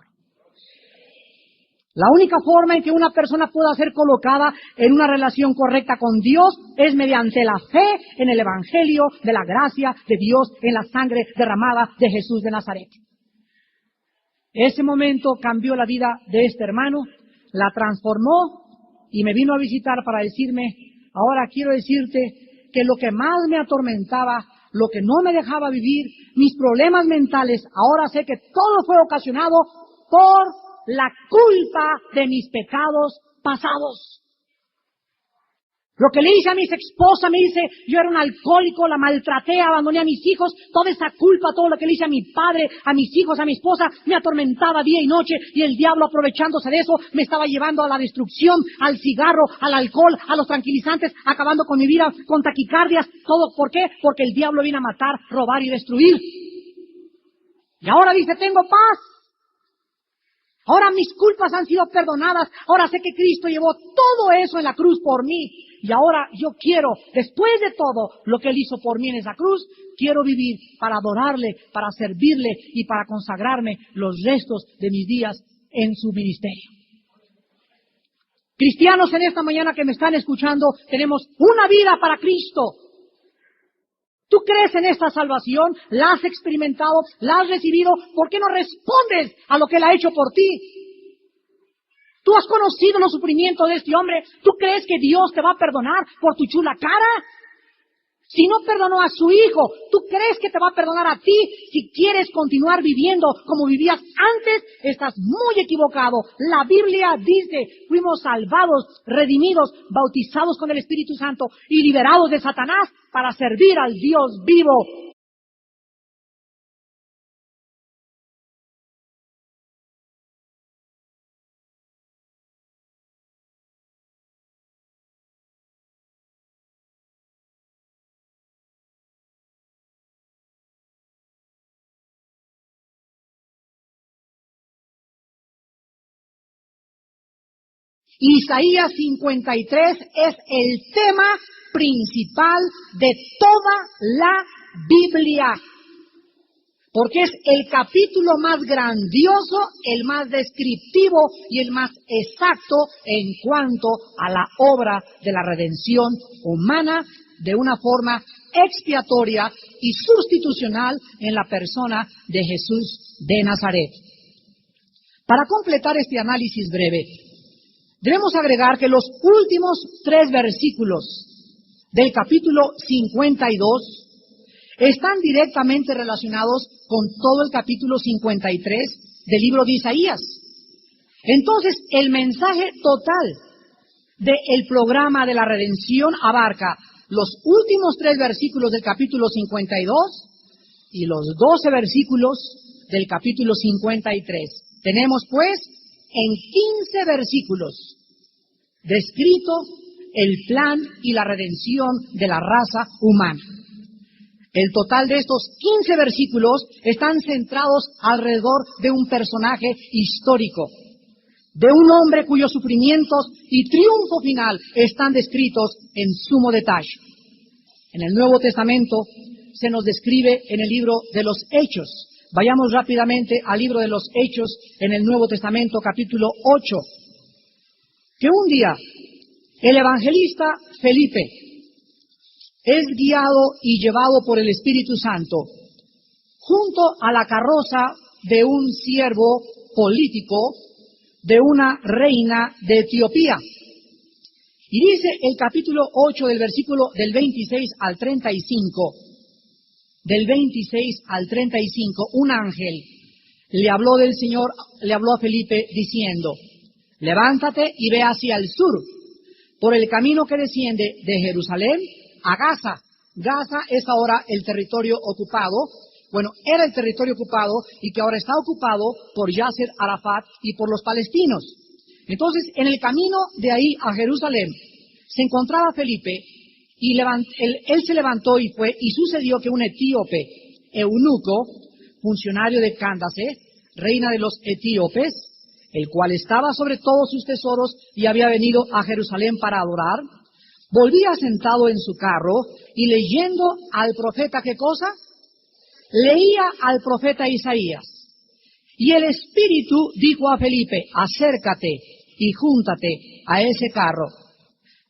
La única forma en que una persona pueda ser colocada en una relación correcta con Dios es mediante la fe en el Evangelio de la gracia de Dios en la sangre derramada de Jesús de Nazaret. Ese momento cambió la vida de este hermano, la transformó y me vino a visitar para decirme, ahora quiero decirte que lo que más me atormentaba, lo que no me dejaba vivir, mis problemas mentales, ahora sé que todo fue ocasionado por la culpa de mis pecados pasados. Lo que le hice a mi exesposa, me dice, yo era un alcohólico, la maltraté, abandoné a mis hijos, toda esa culpa, todo lo que le hice a mi padre, a mis hijos, a mi esposa, me atormentaba día y noche, y el diablo, aprovechándose de eso, me estaba llevando a la destrucción, al cigarro, al alcohol, a los tranquilizantes, acabando con mi vida, con taquicardias, todo. ¿Por qué? Porque el diablo vino a matar, robar y destruir. Y ahora dice, tengo paz. Ahora mis culpas han sido perdonadas. Ahora sé que Cristo llevó todo eso en la cruz por mí. Y ahora yo quiero, después de todo lo que Él hizo por mí en esa cruz, quiero vivir para adorarle, para servirle y para consagrarme los restos de mis días en su ministerio. Cristianos en esta mañana que me están escuchando, tenemos una vida para Cristo. ¿Tú crees en esta salvación? ¿La has experimentado? ¿La has recibido? ¿Por qué no respondes a lo que Él ha hecho por ti? ¿Tú has conocido los sufrimientos de este hombre? ¿Tú crees que Dios te va a perdonar por tu chula cara? Si no perdonó a su hijo, ¿tú crees que te va a perdonar a ti? Si quieres continuar viviendo como vivías antes, estás muy equivocado. La Biblia dice, fuimos salvados, redimidos, bautizados con el Espíritu Santo y liberados de Satanás para servir al Dios vivo. Isaías 53 es el tema principal de toda la Biblia. porque es el capítulo más grandioso, el más descriptivo y el más exacto en cuanto a la obra de la redención humana de una forma expiatoria y sustitucional en la persona de Jesús de Nazaret. Para completar este análisis breve, debemos agregar que los últimos 3 versículos del capítulo 52 están directamente relacionados con todo el capítulo 53 del libro de Isaías. Entonces, el mensaje total del programa de la redención abarca los últimos 3 versículos del capítulo 52 y los 12 versículos del capítulo 53. Tenemos, pues, en 15 versículos descrito el plan y la redención de la raza humana. El total de estos 15 versículos están centrados alrededor de un personaje histórico, de un hombre cuyos sufrimientos y triunfo final están descritos en sumo detalle. En el Nuevo Testamento se nos describe en el libro de los Hechos. Vayamos rápidamente al libro de los Hechos en el Nuevo Testamento, capítulo 8, que un día el evangelista Felipe es guiado y llevado por el Espíritu Santo junto a la carroza de un siervo político de una reina de Etiopía. Y dice el capítulo 8 del versículo del 26 al 35, del 26 al 35, un ángel le habló del Señor, le habló a Felipe diciendo: levántate y ve hacia el sur, por el camino que desciende de Jerusalén a Gaza. Gaza es ahora el territorio ocupado, bueno, era el territorio ocupado y que ahora está ocupado por Yasser Arafat y por los palestinos. Entonces, en el camino de ahí a Jerusalén se encontraba Felipe y él se levantó y fue, y sucedió que un etíope, eunuco, funcionario de Cándace, reina de los etíopes, el cual estaba sobre todos sus tesoros y había venido a Jerusalén para adorar, volvía sentado en su carro y leyendo al profeta, ¿qué cosa? Leía al profeta Isaías. Y el Espíritu dijo a Felipe: acércate y júntate a ese carro.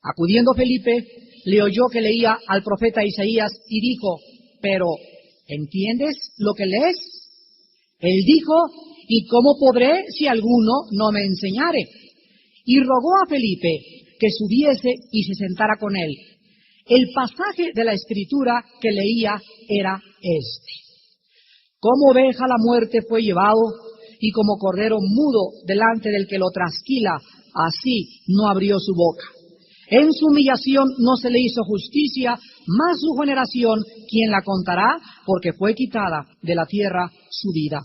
Acudiendo Felipe, le oyó que leía al profeta Isaías y dijo: pero, ¿entiendes lo que lees? Él dijo: ¿y cómo podré si alguno no me enseñare? Y rogó a Felipe que subiese y se sentara con él. El pasaje de la Escritura que leía era este: como oveja la muerte fue llevado, y como cordero mudo delante del que lo trasquila, así no abrió su boca. En su humillación no se le hizo justicia, mas su generación, ¿quién la contará? Porque fue quitada de la tierra su vida.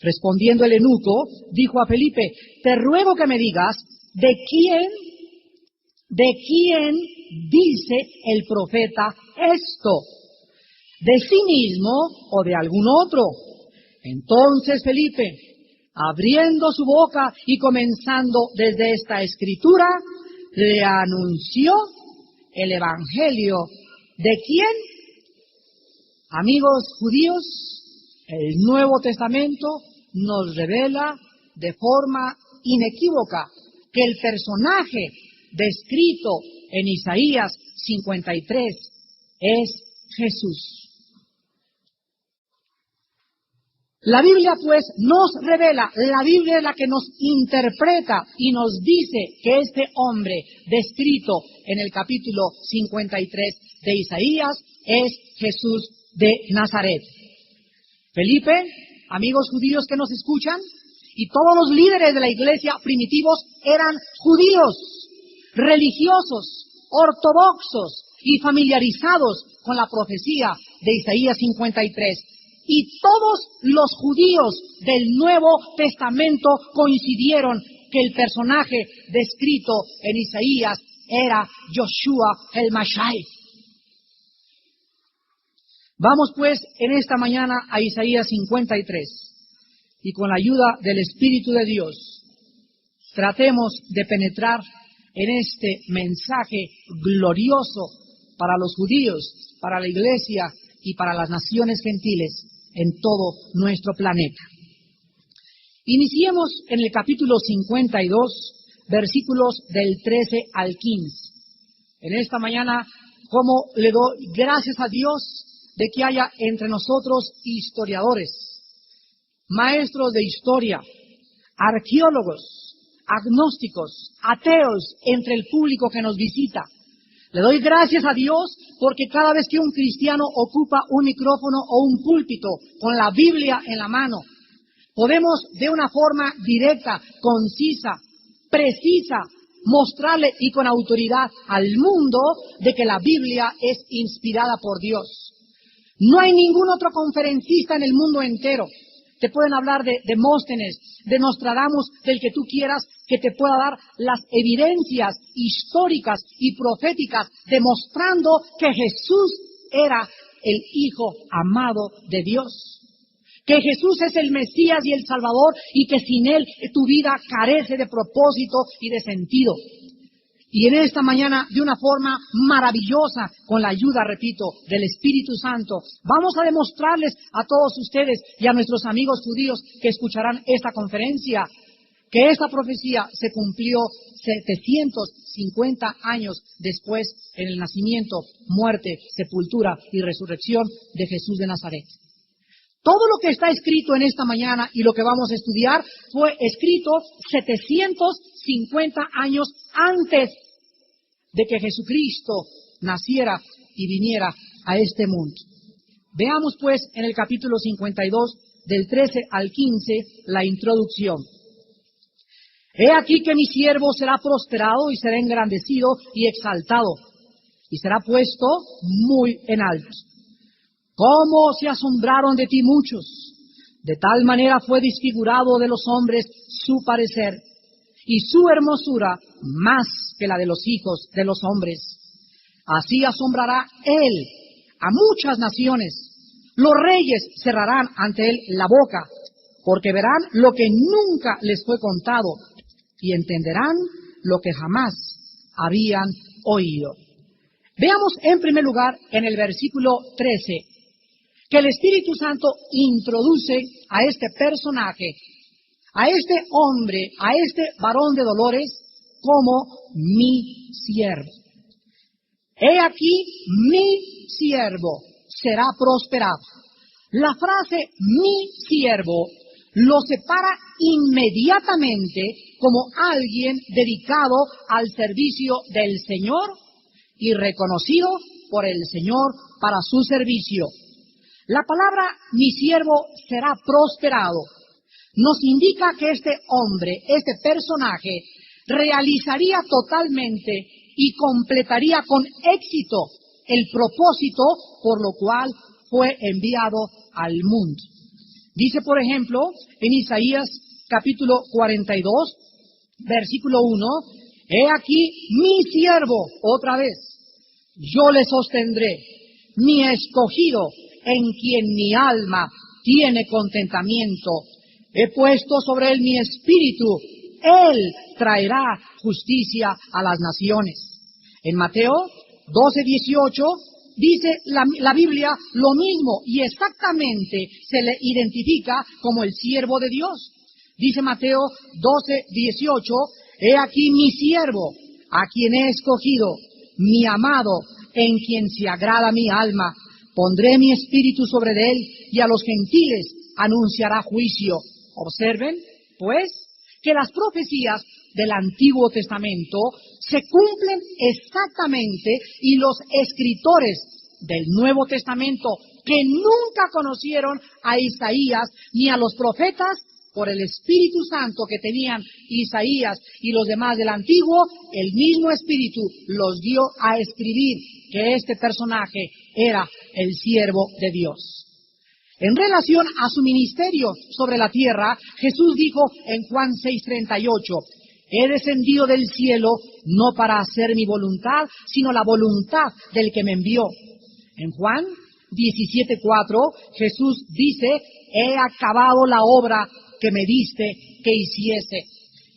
Respondiendo el eunuco, dijo a Felipe: te ruego que me digas, ¿de quién dice el profeta esto? ¿De sí mismo o de algún otro? Entonces Felipe, abriendo su boca y comenzando desde esta escritura, le anunció el evangelio. ¿De quién? Amigos judíos, el Nuevo Testamento nos revela de forma inequívoca que el personaje descrito en Isaías 53 es Jesús. La Biblia, pues, nos revela, la Biblia es la que nos interpreta y nos dice que este hombre descrito en el capítulo 53 de Isaías es Jesús de Nazaret. Felipe, amigos judíos que nos escuchan, y todos los líderes de la iglesia primitivos eran judíos, religiosos, ortodoxos y familiarizados con la profecía de Isaías 53. Y todos los judíos del Nuevo Testamento coincidieron que el personaje descrito en Isaías era Yoshua el Mashiach. Vamos pues en esta mañana a Isaías 53 y con la ayuda del Espíritu de Dios tratemos de penetrar en este mensaje glorioso para los judíos, para la iglesia y para las naciones gentiles en todo nuestro planeta. Iniciemos en el capítulo 52, versículos del 13 al 15. En esta mañana, como le doy gracias a Dios de que haya entre nosotros historiadores, maestros de historia, arqueólogos, agnósticos, ateos entre el público que nos visita. Le doy gracias a Dios porque cada vez que un cristiano ocupa un micrófono o un púlpito con la Biblia en la mano, podemos de una forma directa, concisa, precisa, mostrarle y con autoridad al mundo de que la Biblia es inspirada por Dios. No hay ningún otro conferencista en el mundo entero. Te pueden hablar de Demóstenes, de Nostradamus, del que tú quieras, que te pueda dar las evidencias históricas y proféticas demostrando que Jesús era el Hijo amado de Dios. Que Jesús es el Mesías y el Salvador y que sin Él tu vida carece de propósito y de sentido. Y en esta mañana, de una forma maravillosa, con la ayuda, repito, del Espíritu Santo, vamos a demostrarles a todos ustedes y a nuestros amigos judíos que escucharán esta conferencia, que esta profecía se cumplió 750 años después en el nacimiento, muerte, sepultura y resurrección de Jesús de Nazaret. Todo lo que está escrito en esta mañana y lo que vamos a estudiar fue escrito 750 años antes de que Jesucristo naciera y viniera a este mundo. Veamos pues en el capítulo 52, del 13 al 15, la introducción. He aquí que mi siervo será prosperado y será engrandecido y exaltado, y será puesto muy en alto. ¿Cómo se asombraron de ti muchos? De tal manera fue desfigurado de los hombres su parecer, y su hermosura más que la de los hijos de los hombres. Así asombrará él a muchas naciones. Los reyes cerrarán ante él la boca, porque verán lo que nunca les fue contado, y entenderán lo que jamás habían oído. Veamos en primer lugar en el versículo 13, que el Espíritu Santo introduce a este personaje, a este hombre, a este varón de dolores, como mi siervo. He aquí, mi siervo será prosperado. La frase mi siervo lo separa inmediatamente como alguien dedicado al servicio del Señor y reconocido por el Señor para su servicio. La palabra mi siervo será prosperado nos indica que este hombre, este personaje, realizaría totalmente y completaría con éxito el propósito por lo cual fue enviado al mundo. Dice, por ejemplo, en Isaías capítulo 42, versículo 1, he aquí mi siervo, otra vez, yo le sostendré, mi escogido, en quien mi alma tiene contentamiento. He puesto sobre él mi espíritu, él traerá justicia a las naciones. En Mateo 12:18 dice la Biblia lo mismo y exactamente se le identifica como el siervo de Dios. Dice Mateo 12:18, he aquí mi siervo, a quien he escogido, mi amado, en quien se agrada mi alma. Pondré mi espíritu sobre él y a los gentiles anunciará juicio. Observen, pues, que las profecías del Antiguo Testamento se cumplen exactamente y los escritores del Nuevo Testamento que nunca conocieron a Isaías ni a los profetas por el Espíritu Santo que tenían Isaías y los demás del Antiguo, el mismo Espíritu los dio a escribir que este personaje era el siervo de Dios. En relación a su ministerio sobre la tierra, Jesús dijo en Juan 6:38, he descendido del cielo no para hacer mi voluntad, sino la voluntad del que me envió. En Juan 17:4, Jesús dice, he acabado la obra que me diste que hiciese.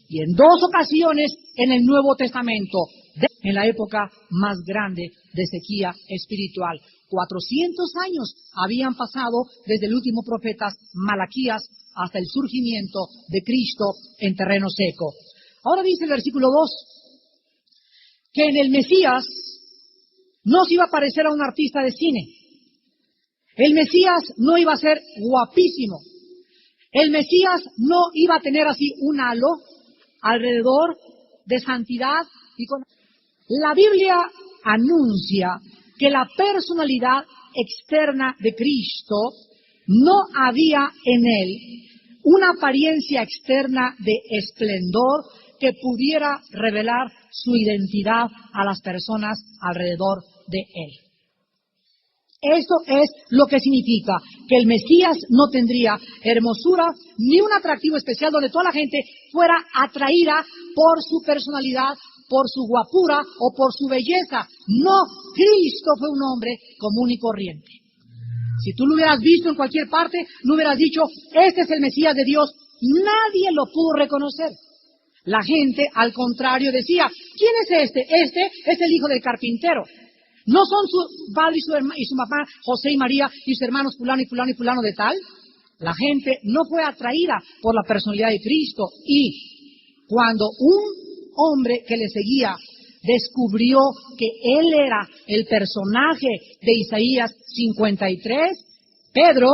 Y en dos ocasiones en el Nuevo Testamento, en la época más grande de sequía espiritual, 400 años habían pasado desde el último profeta Malaquías hasta el surgimiento de Cristo en terreno seco. Ahora dice el versículo 2, que en el Mesías no se iba a parecer a un artista de cine. El Mesías no iba a ser guapísimo. El Mesías no iba a tener así un halo alrededor de santidad y con... La Biblia anuncia que la personalidad externa de Cristo no había en él una apariencia externa de esplendor que pudiera revelar su identidad a las personas alrededor de él. Esto es lo que significa que el Mesías no tendría hermosura ni un atractivo especial donde toda la gente fuera atraída por su personalidad, por su guapura o por su belleza. No, Cristo fue un hombre común y corriente. Si tú lo hubieras visto en cualquier parte, no hubieras dicho, este es el Mesías de Dios. Nadie lo pudo reconocer. La gente, al contrario, decía, ¿quién es este? Este es el hijo del carpintero. ¿No son su padre y su mamá, José y María, y sus hermanos fulano y fulano y fulano de tal? La gente no fue atraída por la personalidad de Cristo. Y cuando un hombre que le seguía descubrió que él era el personaje de Isaías 53, Pedro,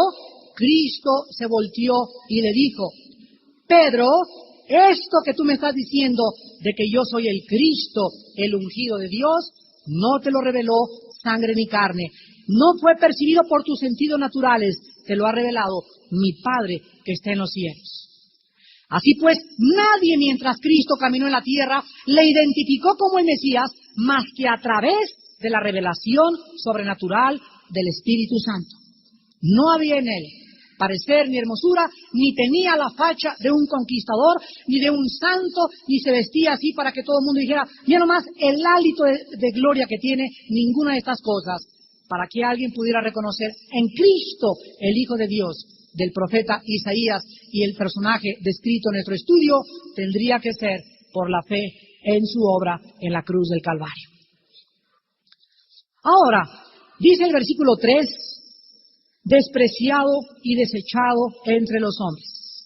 Cristo se volteó y le dijo, Pedro, esto que tú me estás diciendo de que yo soy el Cristo, el ungido de Dios, no te lo reveló sangre ni carne. No fue percibido por tus sentidos naturales, te lo ha revelado mi Padre que está en los cielos. Así pues, nadie mientras Cristo caminó en la tierra le identificó como el Mesías más que a través de la revelación sobrenatural del Espíritu Santo. No había en él parecer ni hermosura, ni tenía la facha de un conquistador, ni de un santo, ni se vestía así para que todo el mundo dijera, mira nomás el hálito de gloria que tiene, ninguna de estas cosas, para que alguien pudiera reconocer en Cristo, el Hijo de Dios, del profeta Isaías y el personaje descrito en nuestro estudio, tendría que ser por la fe en su obra en la cruz del Calvario. Ahora, dice el versículo 3, despreciado y desechado entre los hombres,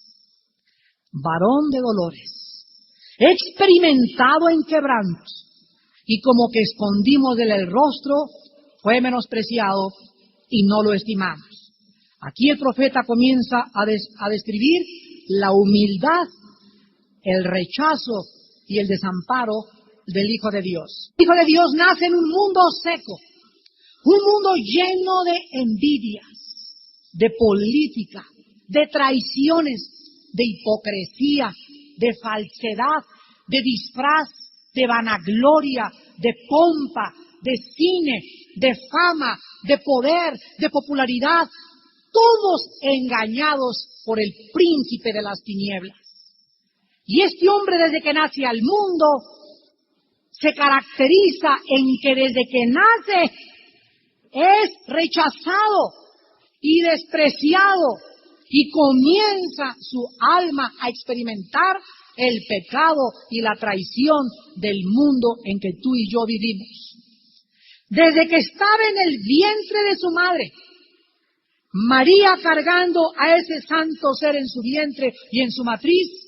varón de dolores, experimentado en quebrantos, y como que escondimos de él el rostro, fue menospreciado y no lo estimamos. Aquí el profeta comienza a describir la humildad, el rechazo y el desamparo del Hijo de Dios. El Hijo de Dios nace en un mundo seco, un mundo lleno de envidias, de política, de traiciones, de hipocresía, de falsedad, de disfraz, de vanagloria, de pompa, de cine, de fama, de poder, de popularidad, todos engañados por el príncipe de las tinieblas. Y este hombre desde que nace al mundo se caracteriza en que desde que nace es rechazado y despreciado y comienza su alma a experimentar el pecado y la traición del mundo en que tú y yo vivimos. Desde que estaba en el vientre de su madre, María cargando a ese santo ser en su vientre y en su matriz,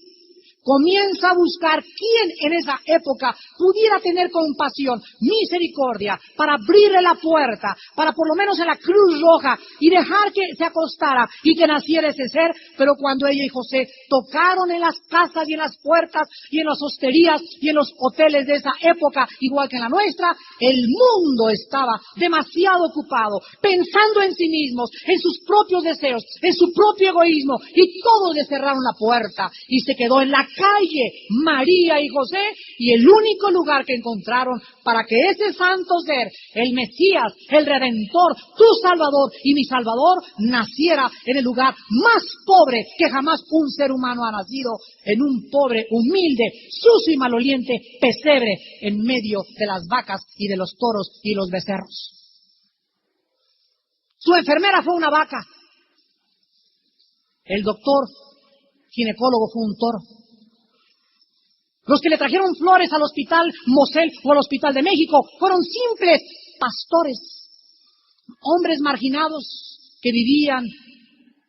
comienza a buscar quién en esa época pudiera tener compasión, misericordia, para abrirle la puerta, para por lo menos en la Cruz Roja y dejar que se acostara y que naciera ese ser. Pero cuando ella y José tocaron en las casas y en las puertas y en las hosterías y en los hoteles de esa época, igual que en la nuestra, el mundo estaba demasiado ocupado, pensando en sí mismos, en sus propios deseos, en su propio egoísmo, y todos le cerraron la puerta y se quedó en la calle María y José, y el único lugar que encontraron para que ese santo ser, el Mesías, el Redentor, tu Salvador y mi Salvador, naciera en el lugar más pobre que jamás un ser humano ha nacido, en un pobre, humilde, sucio y maloliente pesebre en medio de las vacas y de los toros y los becerros. Su enfermera fue una vaca. El doctor ginecólogo fue un toro. Los que le trajeron flores al Hospital Mosel o al Hospital de México fueron simples pastores. hombres marginados que vivían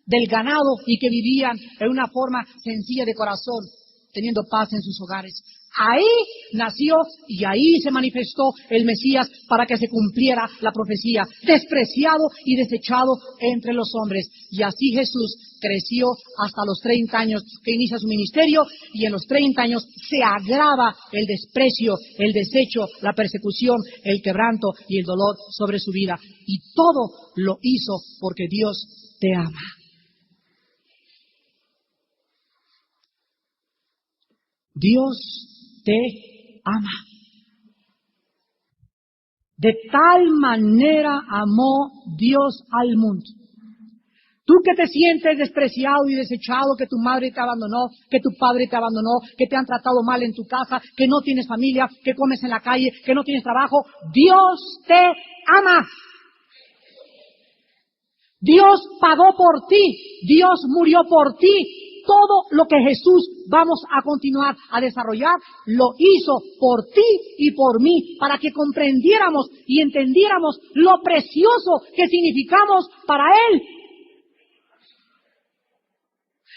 del ganado y que vivían en una forma sencilla de corazón, teniendo paz en sus hogares. Ahí nació y ahí se manifestó el Mesías para que se cumpliera la profecía, despreciado y desechado entre los hombres. Y así Jesús creció hasta los 30 años que inicia su ministerio, y en los 30 años se agrava el desprecio, el desecho, la persecución, el quebranto y el dolor sobre su vida. Y todo lo hizo porque Dios te ama. Dios te ama. De tal manera amó Dios al mundo. Tú que te sientes despreciado y desechado, que tu madre te abandonó, que tu padre te abandonó, que te han tratado mal en tu casa, que no tienes familia, que comes en la calle, que no tienes trabajo, Dios te ama. Dios pagó por ti, Dios murió por ti. Todo lo que Jesús vamos a continuar a desarrollar, lo hizo por ti y por mí, para que comprendiéramos y entendiéramos lo precioso que significamos para Él.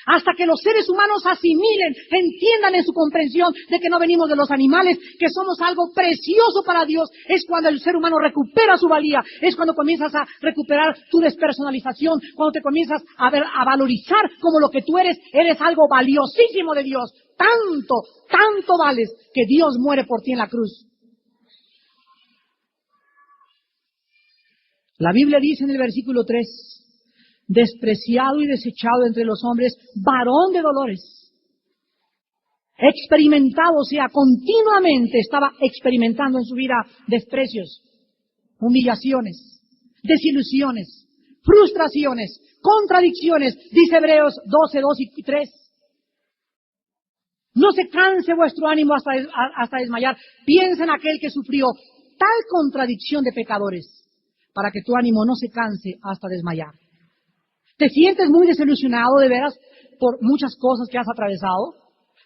Hasta que los seres humanos asimilen, entiendan en su comprensión de que no venimos de los animales, que somos algo precioso para Dios, es cuando el ser humano recupera su valía, es cuando comienzas a recuperar tu despersonalización, cuando te comienzas a valorizar como lo que tú eres algo valiosísimo de Dios. Tanto vales que Dios muere por ti en la cruz. La Biblia dice en el versículo 3, despreciado y desechado entre los hombres, varón de dolores, experimentado, o sea, continuamente estaba experimentando en su vida desprecios, humillaciones, desilusiones, frustraciones, contradicciones, dice Hebreos 12, 2 y 3. No se canse vuestro ánimo hasta desmayar. Piensa en aquel que sufrió tal contradicción de pecadores, para que tu ánimo no se canse hasta desmayar. ¿Te sientes muy desilusionado de veras por muchas cosas que has atravesado?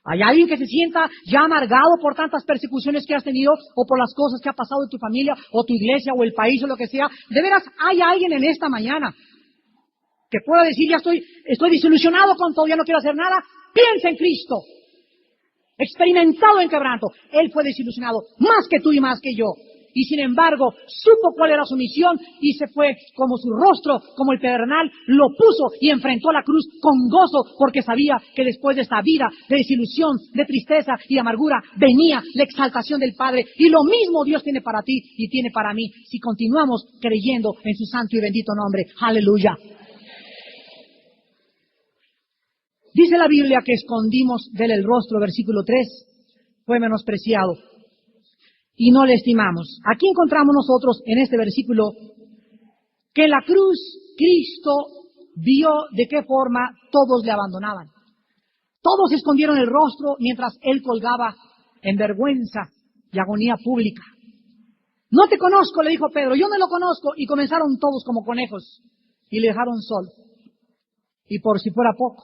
¿Hay alguien que se sienta ya amargado por tantas persecuciones que has tenido, o por las cosas que ha pasado en tu familia, o tu iglesia, o el país, o lo que sea? De veras, hay alguien en esta mañana que pueda decir, ya estoy desilusionado con todo, ya no quiero hacer nada. Piensa en Cristo, experimentado en quebranto. Él fue desilusionado más que tú y más que yo. Y sin embargo, supo cuál era su misión y se fue como su rostro, como el pedernal, lo puso y enfrentó la cruz con gozo, porque sabía que después de esta vida de desilusión, de tristeza y de amargura, venía la exaltación del Padre. Y lo mismo Dios tiene para ti y tiene para mí, si continuamos creyendo en su santo y bendito nombre. ¡Aleluya! Dice la Biblia que escondimos de él el rostro, versículo 3, fue menospreciado y no le estimamos. Aquí encontramos nosotros en este versículo que en la cruz Cristo vio de qué forma todos le abandonaban. Todos escondieron el rostro mientras él colgaba en vergüenza y agonía pública. No te conozco, le dijo Pedro, yo no lo conozco. Y comenzaron todos como conejos y le dejaron solo. Y por si fuera poco,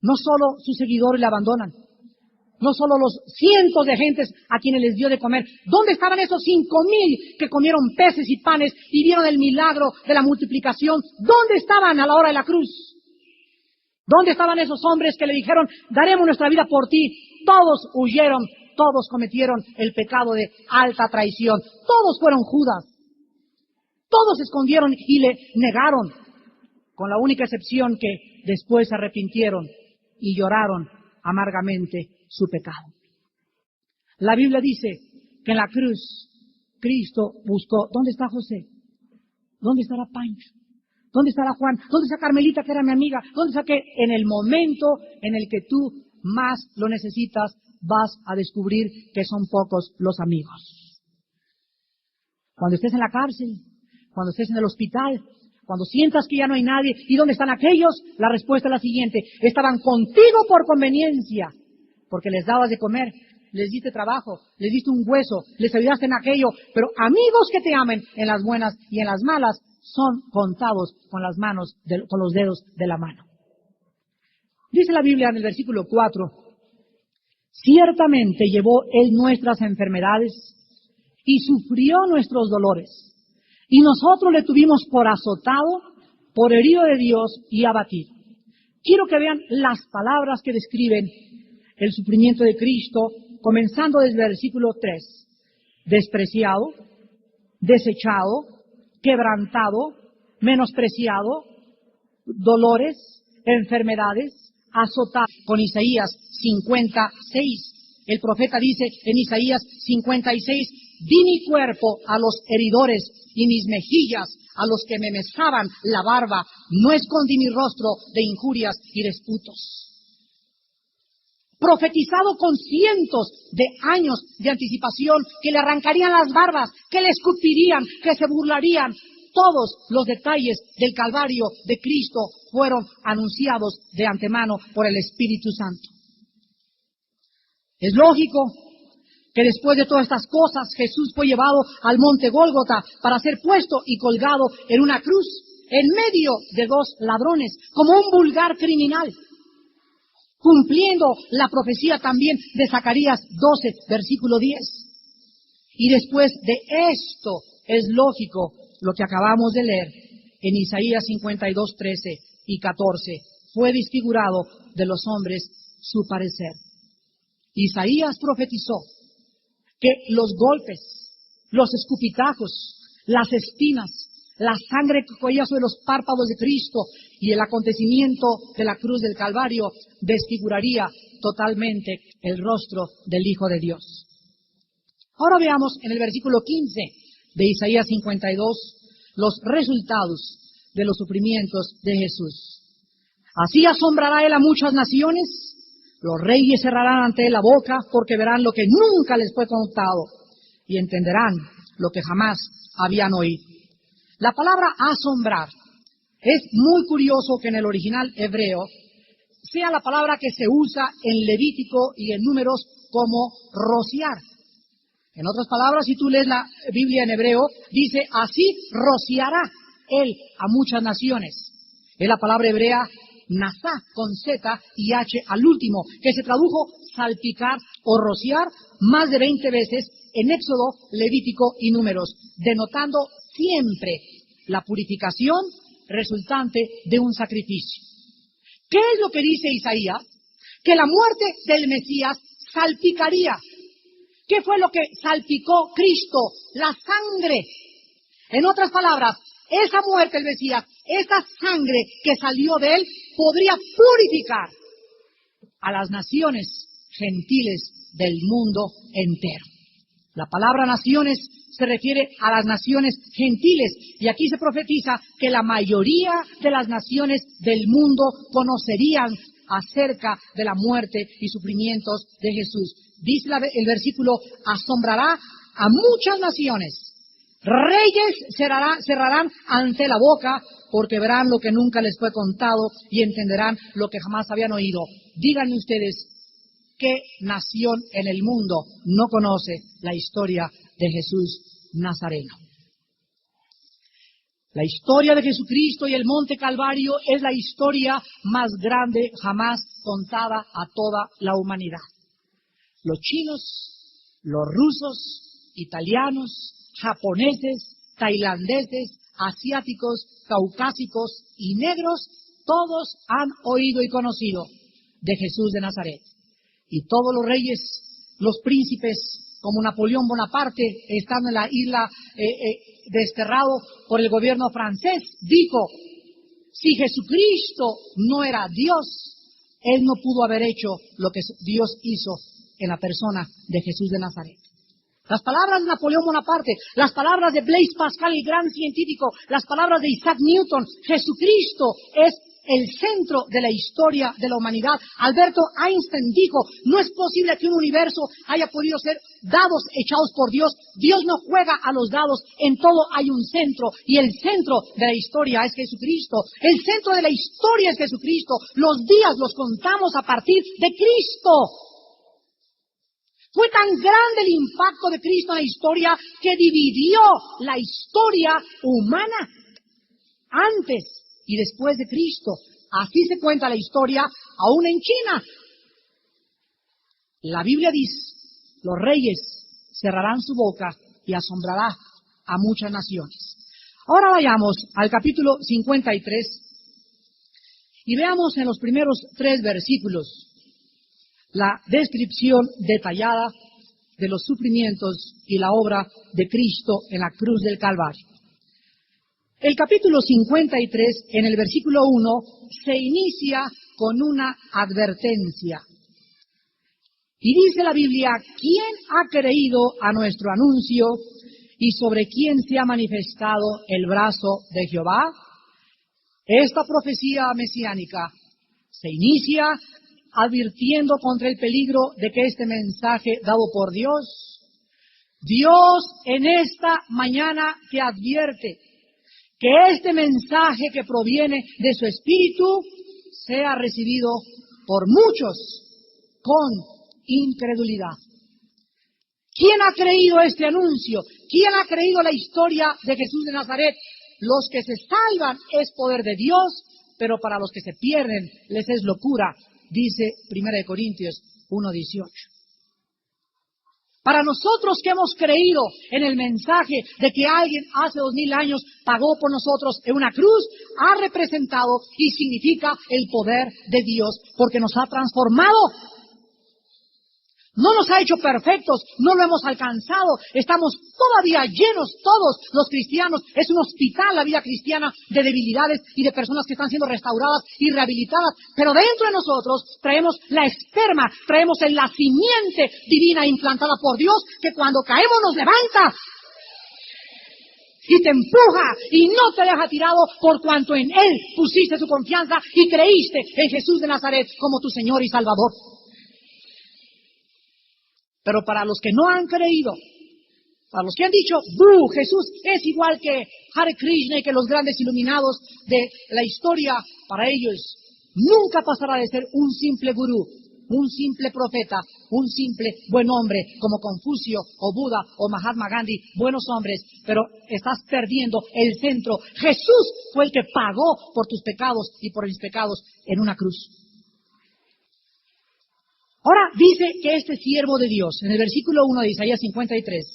no solo sus seguidores le abandonan, no solo los cientos de gentes a quienes les dio de comer. ¿Dónde estaban esos 5,000 que comieron peces y panes y vieron el milagro de la multiplicación? ¿Dónde estaban a la hora de la cruz? ¿Dónde estaban esos hombres que le dijeron, daremos nuestra vida por ti? Todos huyeron, todos cometieron el pecado de alta traición. Todos fueron Judas. Todos se escondieron y le negaron, con la única excepción que después se arrepintieron y lloraron amargamente su pecado. La Biblia dice que en la cruz Cristo buscó, ¿dónde está José? ¿Dónde estará Pancho? ¿Dónde estará Juan? ¿Dónde está Carmelita, que era mi amiga? ¿Dónde está que en el momento en el que tú más lo necesitas, vas a descubrir que son pocos los amigos? Cuando estés en la cárcel, cuando estés en el hospital, cuando sientas que ya no hay nadie, ¿y dónde están aquellos? La respuesta es la siguiente: estaban contigo por conveniencia, porque les dabas de comer, les diste trabajo, les diste un hueso, les ayudaste en aquello, pero amigos que te amen en las buenas y en las malas son contados con las manos, con los dedos de la mano. Dice la Biblia en el versículo 4, ciertamente llevó él nuestras enfermedades y sufrió nuestros dolores, y nosotros le tuvimos por azotado, por herido de Dios y abatido. Quiero que vean las palabras que describen el sufrimiento de Cristo, comenzando desde el versículo 3. Despreciado, desechado, quebrantado, menospreciado, dolores, enfermedades, azotado. Con Isaías 56, el profeta dice en Isaías 56, di mi cuerpo a los heridores y mis mejillas a los que me mesaban la barba, no escondí mi rostro de injurias y disputos. Profetizado con cientos de años de anticipación, que le arrancarían las barbas, que le escupirían, que se burlarían. Todos los detalles del Calvario de Cristo fueron anunciados de antemano por el Espíritu Santo. Es lógico que después de todas estas cosas Jesús fue llevado al monte Gólgota para ser puesto y colgado en una cruz en medio de dos ladrones, como un vulgar criminal, cumpliendo la profecía también de Zacarías 12, versículo 10. Y después de esto es lógico lo que acabamos de leer en Isaías 52, 13 y 14. Fue desfigurado de los hombres su parecer. Isaías profetizó que los golpes, los escupitajos, las espinas, la sangre que corría sobre los párpados de Cristo y el acontecimiento de la cruz del Calvario desfiguraría totalmente el rostro del Hijo de Dios. Ahora veamos en el versículo 15 de Isaías 52 los resultados de los sufrimientos de Jesús. Así asombrará él a muchas naciones, los reyes cerrarán ante él la boca porque verán lo que nunca les fue contado y entenderán lo que jamás habían oído. La palabra asombrar es muy curioso que en el original hebreo sea la palabra que se usa en Levítico y en Números como rociar. En otras palabras, si tú lees la Biblia en hebreo, dice, así rociará él a muchas naciones. Es la palabra hebrea nazá, con Z y H al último, que se tradujo salpicar o rociar más de 20 veces en Éxodo, Levítico y Números, denotando siempre la purificación resultante de un sacrificio. ¿Qué es lo que dice Isaías? Que la muerte del Mesías salpicaría. ¿Qué fue lo que salpicó Cristo? La sangre. En otras palabras, esa muerte del Mesías, esa sangre que salió de él, podría purificar a las naciones gentiles del mundo entero. La palabra naciones se refiere a las naciones gentiles, y aquí se profetiza que la mayoría de las naciones del mundo conocerían acerca de la muerte y sufrimientos de Jesús. Dice el versículo, asombrará a muchas naciones. Reyes cerrarán ante la boca porque verán lo que nunca les fue contado y entenderán lo que jamás habían oído. Díganme ustedes, ¿qué nación en el mundo no conoce la historia de Jesús Nazareno? La historia de Jesucristo y el Monte Calvario es la historia más grande jamás contada a toda la humanidad. Los chinos, los rusos, italianos, japoneses, tailandeses, asiáticos, caucásicos y negros, todos han oído y conocido de Jesús de Nazaret. Y todos los reyes, los príncipes, como Napoleón Bonaparte, estando en la isla desterrado por el gobierno francés, dijo, si Jesucristo no era Dios, Él no pudo haber hecho lo que Dios hizo en la persona de Jesús de Nazaret. Las palabras de Napoleón Bonaparte, las palabras de Blaise Pascal, el gran científico, las palabras de Isaac Newton, Jesucristo es el centro de la historia de la humanidad. Albert Einstein dijo, no es posible que un universo haya podido ser dados echados por Dios. Dios no juega a los dados, en todo hay un centro, y el centro de la historia es Jesucristo. El centro de la historia es Jesucristo. Los días los contamos a partir de Cristo. Fue tan grande el impacto de Cristo en la historia que dividió la historia humana antes y después de Cristo. Así se cuenta la historia aún en China. La Biblia dice, los reyes cerrarán su boca y asombrará a muchas naciones. Ahora vayamos al capítulo 53 y veamos en los primeros 3 versículos la descripción detallada de los sufrimientos y la obra de Cristo en la cruz del Calvario. El capítulo 53, en el versículo 1, se inicia con una advertencia. Y dice la Biblia, ¿quién ha creído a nuestro anuncio y sobre quién se ha manifestado el brazo de Jehová? Esta profecía mesiánica se inicia advirtiendo contra el peligro de que este mensaje dado por Dios en esta mañana te advierte que este mensaje que proviene de su Espíritu sea recibido por muchos con incredulidad. ¿Quién ha creído este anuncio? ¿Quién ha creído la historia de Jesús de Nazaret? Los que se salvan es poder de Dios, pero para los que se pierden les es locura, dice 1 Corintios 1:18. Para nosotros que hemos creído en el mensaje de que alguien hace 2000 años pagó por nosotros en una cruz, ha representado y significa el poder de Dios, porque nos ha transformado. No nos ha hecho perfectos, no lo hemos alcanzado, estamos todavía llenos todos los cristianos. Es un hospital la vida cristiana de debilidades y de personas que están siendo restauradas y rehabilitadas. Pero dentro de nosotros traemos la esperma, traemos la simiente divina implantada por Dios, que cuando caemos nos levanta y te empuja y no te deja tirado, por cuanto en Él pusiste tu confianza y creíste en Jesús de Nazaret como tu Señor y Salvador. Pero para los que no han creído, para los que han dicho, ¡buh! Jesús es igual que Hare Krishna y que los grandes iluminados de la historia, para ellos nunca pasará de ser un simple gurú, un simple profeta, un simple buen hombre, como Confucio o Buda o Mahatma Gandhi, buenos hombres, pero estás perdiendo el centro. Jesús fue el que pagó por tus pecados y por mis pecados en una cruz. Ahora dice que este siervo de Dios, en el versículo 1 de Isaías 53,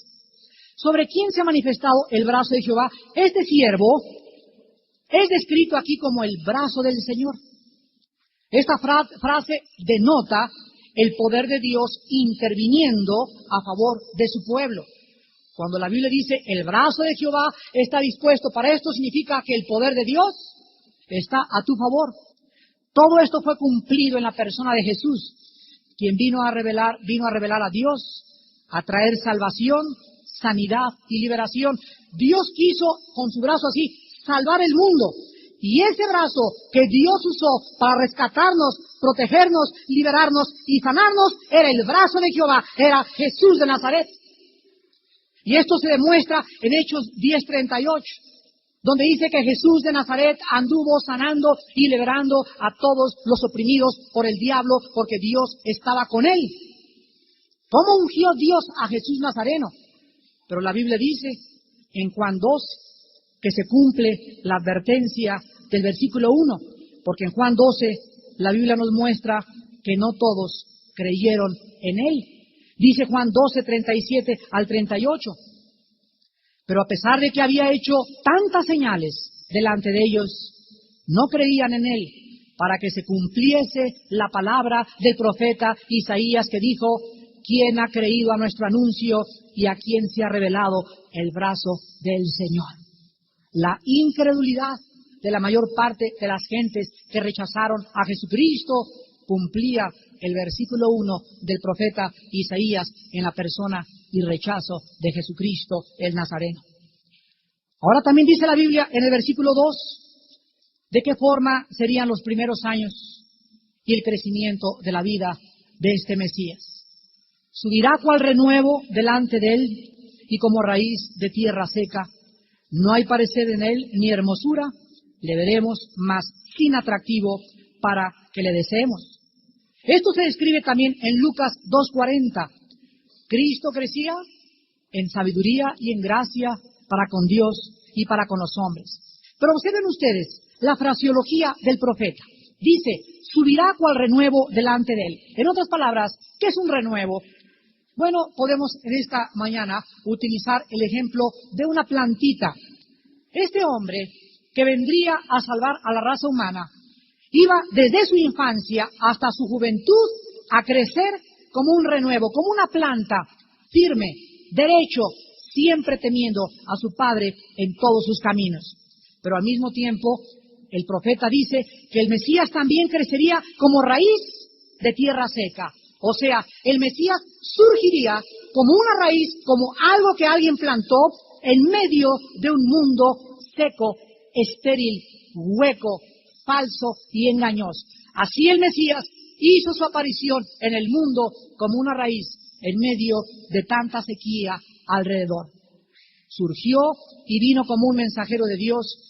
sobre quién se ha manifestado el brazo de Jehová, este siervo es descrito aquí como el brazo del Señor. Esta frase denota el poder de Dios interviniendo a favor de su pueblo. Cuando la Biblia dice el brazo de Jehová está dispuesto para esto, significa que el poder de Dios está a tu favor. Todo esto fue cumplido en la persona de Jesús, quien vino a revelar a Dios, a traer salvación, sanidad y liberación. Dios quiso, con su brazo así, salvar el mundo. Y ese brazo que Dios usó para rescatarnos, protegernos, liberarnos y sanarnos, era el brazo de Jehová, era Jesús de Nazaret. Y esto se demuestra en Hechos 10:38. Donde dice que Jesús de Nazaret anduvo sanando y liberando a todos los oprimidos por el diablo, porque Dios estaba con él. ¿Cómo ungió Dios a Jesús Nazareno? Pero la Biblia dice, en Juan 2, que se cumple la advertencia del versículo 1, porque en Juan 12 la Biblia nos muestra que no todos creyeron en él. Dice Juan 12:37 al 38. Pero a pesar de que había hecho tantas señales delante de ellos, no creían en él, para que se cumpliese la palabra del profeta Isaías, que dijo, ¿quién ha creído a nuestro anuncio y a quién se ha revelado el brazo del Señor? La incredulidad de la mayor parte de las gentes que rechazaron a Jesucristo cumplía el versículo 1 del profeta Isaías en la persona y rechazo de Jesucristo el Nazareno. Ahora también dice la Biblia en el versículo 2 de qué forma serían los primeros años y el crecimiento de la vida de este Mesías. Subirá cual renuevo delante de él y como raíz de tierra seca. No hay parecer en él ni hermosura, le veremos, mas sin atractivo para que le deseemos. Esto se describe también en Lucas 2:40. Cristo crecía en sabiduría y en gracia para con Dios y para con los hombres. Pero observen ustedes la fraseología del profeta. Dice, subirá cual renuevo delante de él. En otras palabras, ¿qué es un renuevo? Bueno, podemos en esta mañana utilizar el ejemplo de una plantita. Este hombre que vendría a salvar a la raza humana iba desde su infancia hasta su juventud a crecer como un renuevo, como una planta firme, derecho, siempre temiendo a su Padre en todos sus caminos. Pero al mismo tiempo, el profeta dice que el Mesías también crecería como raíz de tierra seca. O sea, el Mesías surgiría como una raíz, como algo que alguien plantó en medio de un mundo seco, estéril, hueco, falso y engañoso. Así el Mesías hizo su aparición en el mundo como una raíz en medio de tanta sequía alrededor. Surgió y vino como un mensajero de Dios